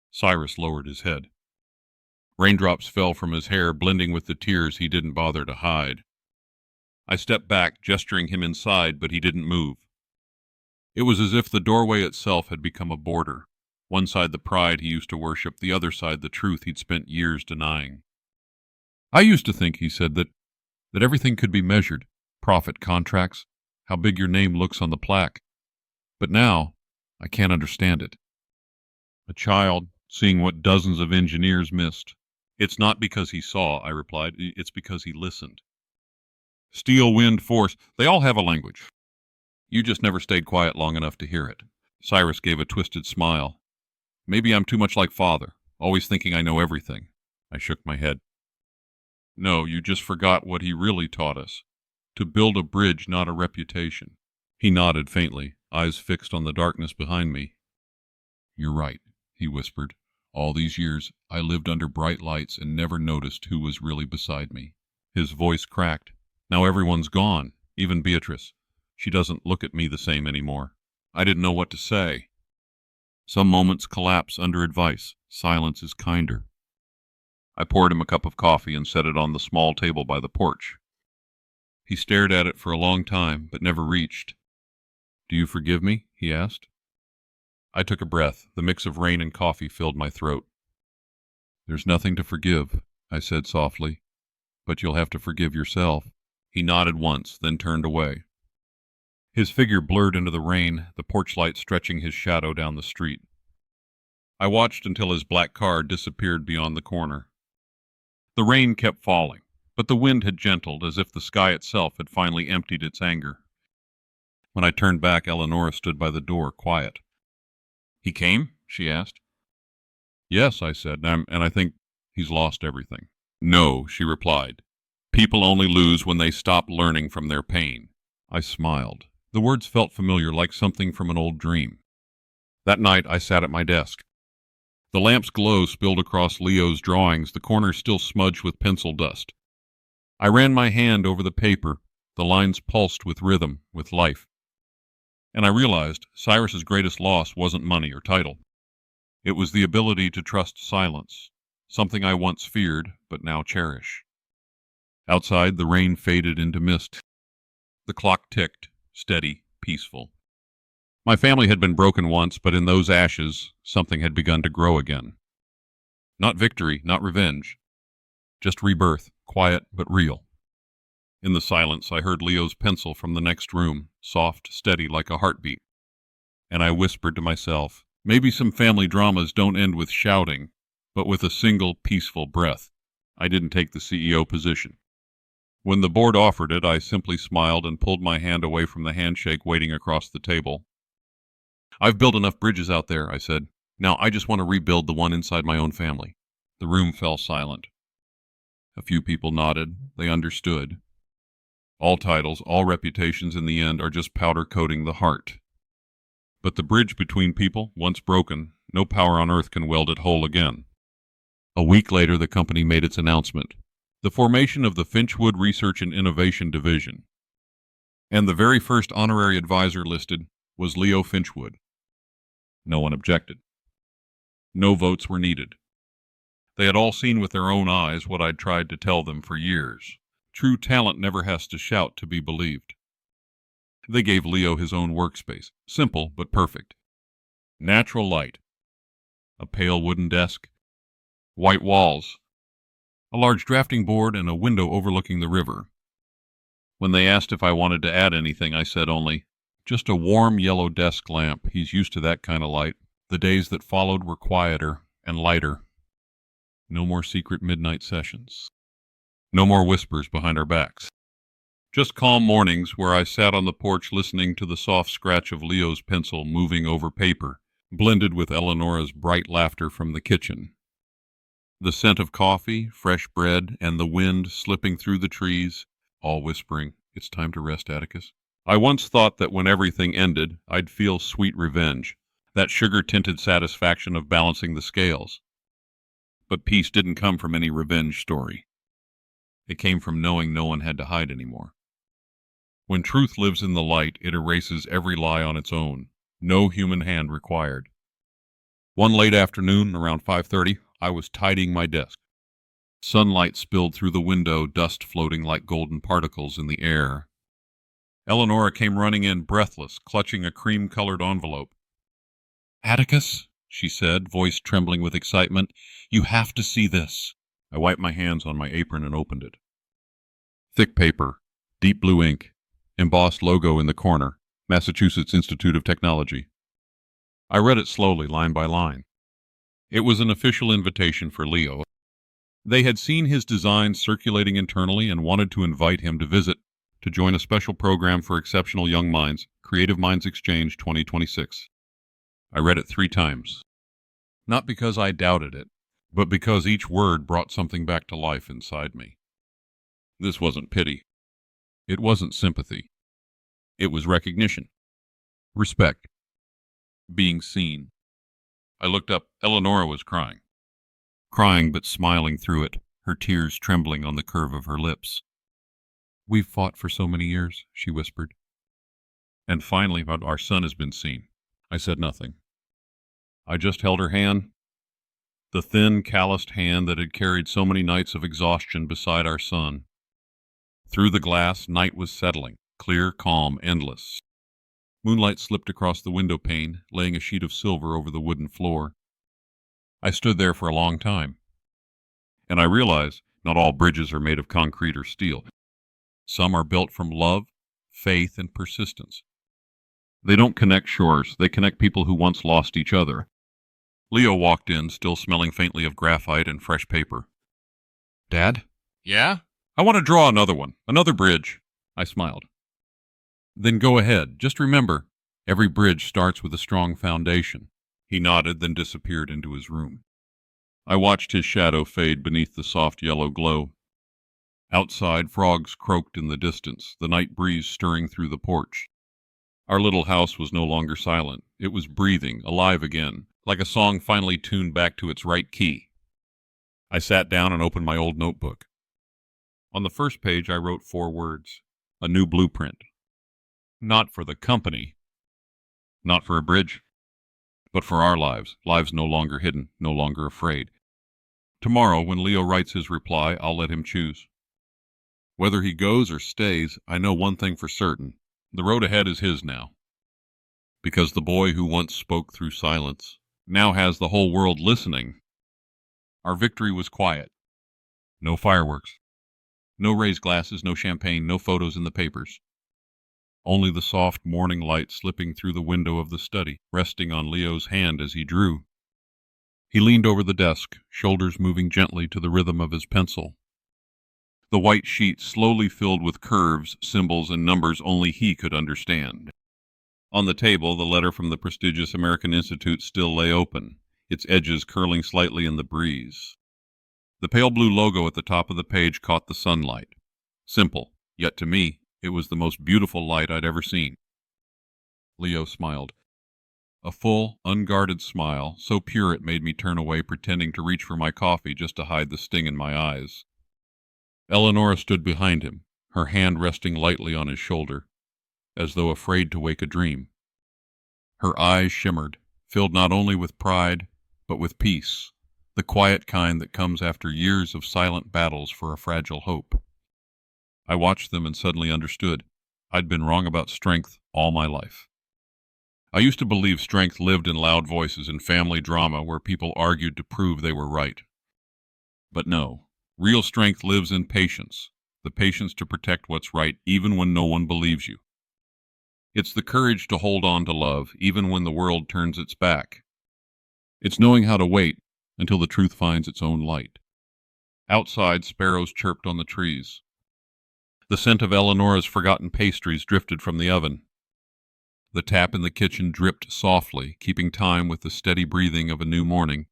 Cyrus lowered his head. Raindrops fell from his hair, blending with the tears he didn't bother to hide. I stepped back, gesturing him inside, but he didn't move. It was as if the doorway itself had become a border. One side the pride he used to worship, the other side the truth he'd spent years denying. I used to think, he said, that everything could be measured. Profit, contracts, how big your name looks on the plaque. But now, I can't understand it. A child, seeing what dozens of engineers missed. It's not because he saw, I replied. It's because he listened. Steel, wind, force, they all have a language. You just never stayed quiet long enough to hear it. Cyrus gave a twisted smile. Maybe I'm too much like Father, always thinking I know everything. I shook my head. No, you just forgot what he really taught us. To build a bridge, not a reputation. He nodded faintly, eyes fixed on the darkness behind me. You're right, he whispered. All these years, I lived under bright lights and never noticed who was really beside me. His voice cracked. Now everyone's gone, even Beatrice. She doesn't look at me the same anymore. I didn't know what to say. Some moments collapse under advice. Silence is kinder. I poured him a cup of coffee and set it on the small table by the porch. He stared at it for a long time, but never reached. Do you forgive me? He asked. I took a breath. The mix of rain and coffee filled my throat. There's nothing to forgive, I said softly, but you'll have to forgive yourself. He nodded once, then turned away. His figure blurred into the rain, the porch light stretching his shadow down the street. I watched until his black car disappeared beyond the corner. The rain kept falling, but the wind had gentled, as if the sky itself had finally emptied its anger. When I turned back, Eleonora stood by the door, quiet. He came? She asked. Yes, I said, and I think he's lost everything. No, she replied. People only lose when they stop learning from their pain. I smiled. The words felt familiar, like something from an old dream. That night, I sat at my desk. The lamp's glow spilled across Leo's drawings, the corners still smudged with pencil dust. I ran my hand over the paper. The lines pulsed with rhythm, with life. And I realized Cyrus's greatest loss wasn't money or title. It was the ability to trust silence, something I once feared, but now cherish. Outside, the rain faded into mist. The clock ticked, steady, peaceful. My family had been broken once, but in those ashes, something had begun to grow again. Not victory, not revenge. Just rebirth, quiet but real. In the silence, I heard Leo's pencil from the next room, soft, steady like a heartbeat. And I whispered to myself, maybe some family dramas don't end with shouting, but with a single peaceful breath. I didn't take the CEO position. When the board offered it, I simply smiled and pulled my hand away from the handshake waiting across the table. I've built enough bridges out there, I said. Now I just want to rebuild the one inside my own family. The room fell silent. A few people nodded. They understood. All titles, all reputations in the end are just powder coating the heart. But the bridge between people, once broken, no power on earth can weld it whole again. A week later, the company made its announcement. The formation of the Finchwood Research and Innovation Division. And the very first honorary advisor listed was Leo Finchwood. No one objected. No votes were needed. They had all seen with their own eyes what I'd tried to tell them for years. True talent never has to shout to be believed. They gave Leo his own workspace, simple but perfect. Natural light. A pale wooden desk. White walls. A large drafting board and a window overlooking the river. When they asked if I wanted to add anything, I said only, just a warm yellow desk lamp. He's used to that kind of light. The days that followed were quieter and lighter. No more secret midnight sessions. No more whispers behind our backs. Just calm mornings where I sat on the porch listening to the soft scratch of Leo's pencil moving over paper, blended with Eleonora's bright laughter from the kitchen. The scent of coffee, fresh bread, and the wind slipping through the trees, all whispering, "It's time to rest, Atticus." I once thought that when everything ended, I'd feel sweet revenge, that sugar-tinted satisfaction of balancing the scales. But peace didn't come from any revenge story. It came from knowing no one had to hide anymore. When truth lives in the light, it erases every lie on its own. No human hand required. One late afternoon, around 5:30, I was tidying my desk. Sunlight spilled through the window, dust floating like golden particles in the air. Eleonora came running in, breathless, clutching a cream-colored envelope. "Atticus," she said, voice trembling with excitement, "you have to see this." I wiped my hands on my apron and opened it. Thick paper, deep blue ink, embossed logo in the corner, Massachusetts Institute of Technology. I read it slowly, line by line. It was an official invitation for Leo. They had seen his designs circulating internally and wanted to invite him to visit, to join a special program for exceptional young minds, Creative Minds Exchange 2026. I read it 3 times. Not because I doubted it, but because each word brought something back to life inside me. This wasn't pity. It wasn't sympathy. It was recognition. Respect. Being seen. I looked up. Eleonora was crying. Crying but smiling through it, her tears trembling on the curve of her lips. "We've fought for so many years," she whispered. "And finally, our son has been seen." I said nothing. I just held her hand, the thin, calloused hand that had carried so many nights of exhaustion beside our son. Through the glass, night was settling, clear, calm, endless. Moonlight slipped across the window pane, laying a sheet of silver over the wooden floor. I stood there for a long time, and I realized not all bridges are made of concrete or steel. Some are built from love, faith, and persistence. They don't connect shores, they connect people who once lost each other. Leo walked in, still smelling faintly of graphite and fresh paper. "Dad?" "Yeah?" "I want to draw another one, another bridge." I smiled. "Then go ahead. Just remember, every bridge starts with a strong foundation." He nodded, then disappeared into his room. I watched his shadow fade beneath the soft yellow glow. Outside, frogs croaked in the distance, the night breeze stirring through the porch. Our little house was no longer silent. It was breathing, alive again, like a song finally tuned back to its right key. I sat down and opened my old notebook. On the first page I wrote 4 words. A new blueprint. Not for the company. Not for a bridge. But for our lives. Lives no longer hidden, no longer afraid. Tomorrow, when Leo writes his reply, I'll let him choose. Whether he goes or stays, I know one thing for certain. The road ahead is his now. Because the boy who once spoke through silence now has the whole world listening. Our victory was quiet. No fireworks. No raised glasses, no champagne, no photos in the papers. Only the soft morning light slipping through the window of the study, resting on Leo's hand as he drew. He leaned over the desk, shoulders moving gently to the rhythm of his pencil. The white sheet slowly filled with curves, symbols, and numbers only he could understand. On the table, the letter from the prestigious American Institute still lay open, its edges curling slightly in the breeze. The pale blue logo at the top of the page caught the sunlight. Simple, yet to me, it was the most beautiful light I'd ever seen. Leo smiled. A full, unguarded smile, so pure it made me turn away, pretending to reach for my coffee just to hide the sting in my eyes. Eleonora stood behind him, her hand resting lightly on his shoulder, as though afraid to wake a dream. Her eyes shimmered, filled not only with pride, but with peace, the quiet kind that comes after years of silent battles for a fragile hope. I watched them and suddenly understood. I'd been wrong about strength all my life. I used to believe strength lived in loud voices and family drama where people argued to prove they were right. But no, real strength lives in patience, the patience to protect what's right even when no one believes you. It's the courage to hold on to love even when the world turns its back. It's knowing how to wait until the truth finds its own light. Outside, sparrows chirped on the trees. The scent of Eleonora's forgotten pastries drifted from the oven. The tap in the kitchen dripped softly, keeping time with the steady breathing of a new morning.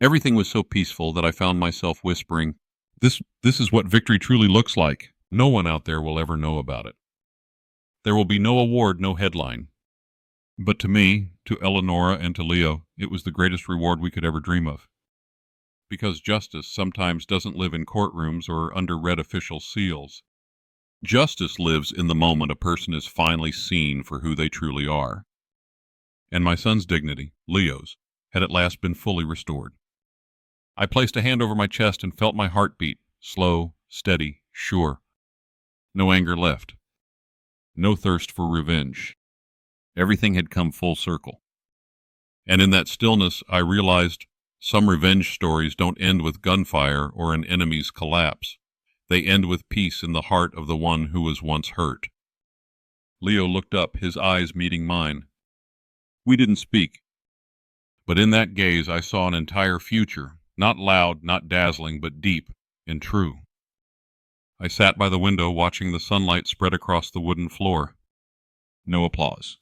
Everything was so peaceful that I found myself whispering, This is what victory truly looks like. No one out there will ever know about it. There will be no award, no headline. But to me, to Eleonora, and to Leo, it was the greatest reward we could ever dream of. Because justice sometimes doesn't live in courtrooms or under red official seals. Justice lives in the moment a person is finally seen for who they truly are. And my son's dignity, Leo's, had at last been fully restored. I placed a hand over my chest and felt my heart beat, slow, steady, sure. No anger left. No thirst for revenge. Everything had come full circle. And in that stillness, I realized some revenge stories don't end with gunfire or an enemy's collapse. They end with peace in the heart of the one who was once hurt. Leo looked up, his eyes meeting mine. We didn't speak, but in that gaze I saw an entire future, not loud, not dazzling, but deep and true. I sat by the window watching the sunlight spread across the wooden floor. No applause.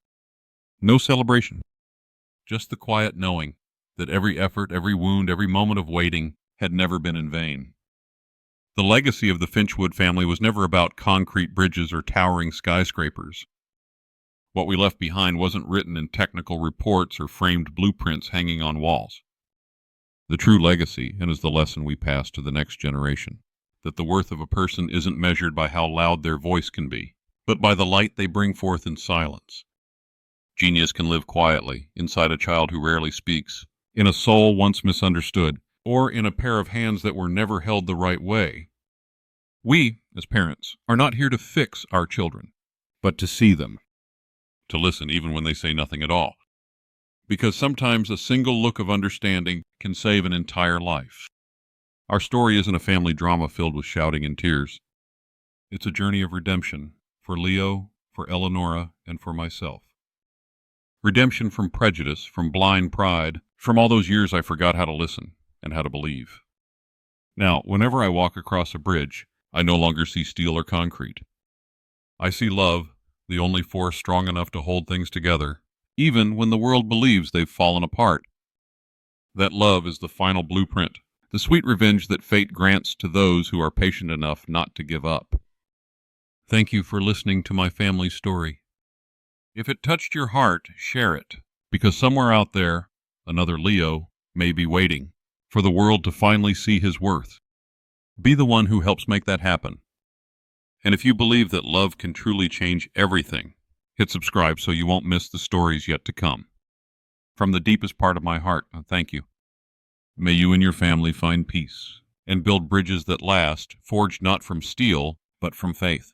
No celebration. Just the quiet knowing that every effort, every wound, every moment of waiting had never been in vain. The legacy of the Finchwood family was never about concrete bridges or towering skyscrapers. What we left behind wasn't written in technical reports or framed blueprints hanging on walls. The true legacy, and is the lesson we pass to the next generation, that the worth of a person isn't measured by how loud their voice can be, but by the light they bring forth in silence. Genius can live quietly, inside a child who rarely speaks, in a soul once misunderstood, or in a pair of hands that were never held the right way. We, as parents, are not here to fix our children, but to see them, to listen even when they say nothing at all, because sometimes a single look of understanding can save an entire life. Our story isn't a family drama filled with shouting and tears. It's a journey of redemption for Leo, for Eleonora, and for myself. Redemption from prejudice, from blind pride, from all those years I forgot how to listen and how to believe. Now, whenever I walk across a bridge, I no longer see steel or concrete. I see love, the only force strong enough to hold things together, even when the world believes they've fallen apart. That love is the final blueprint, the sweet revenge that fate grants to those who are patient enough not to give up. Thank you for listening to my family story. If it touched your heart, share it, because somewhere out there, another Leo may be waiting for the world to finally see his worth. Be the one who helps make that happen. And if you believe that love can truly change everything, hit subscribe so you won't miss the stories yet to come. From the deepest part of my heart, thank you. May you and your family find peace and build bridges that last, forged not from steel, but from faith.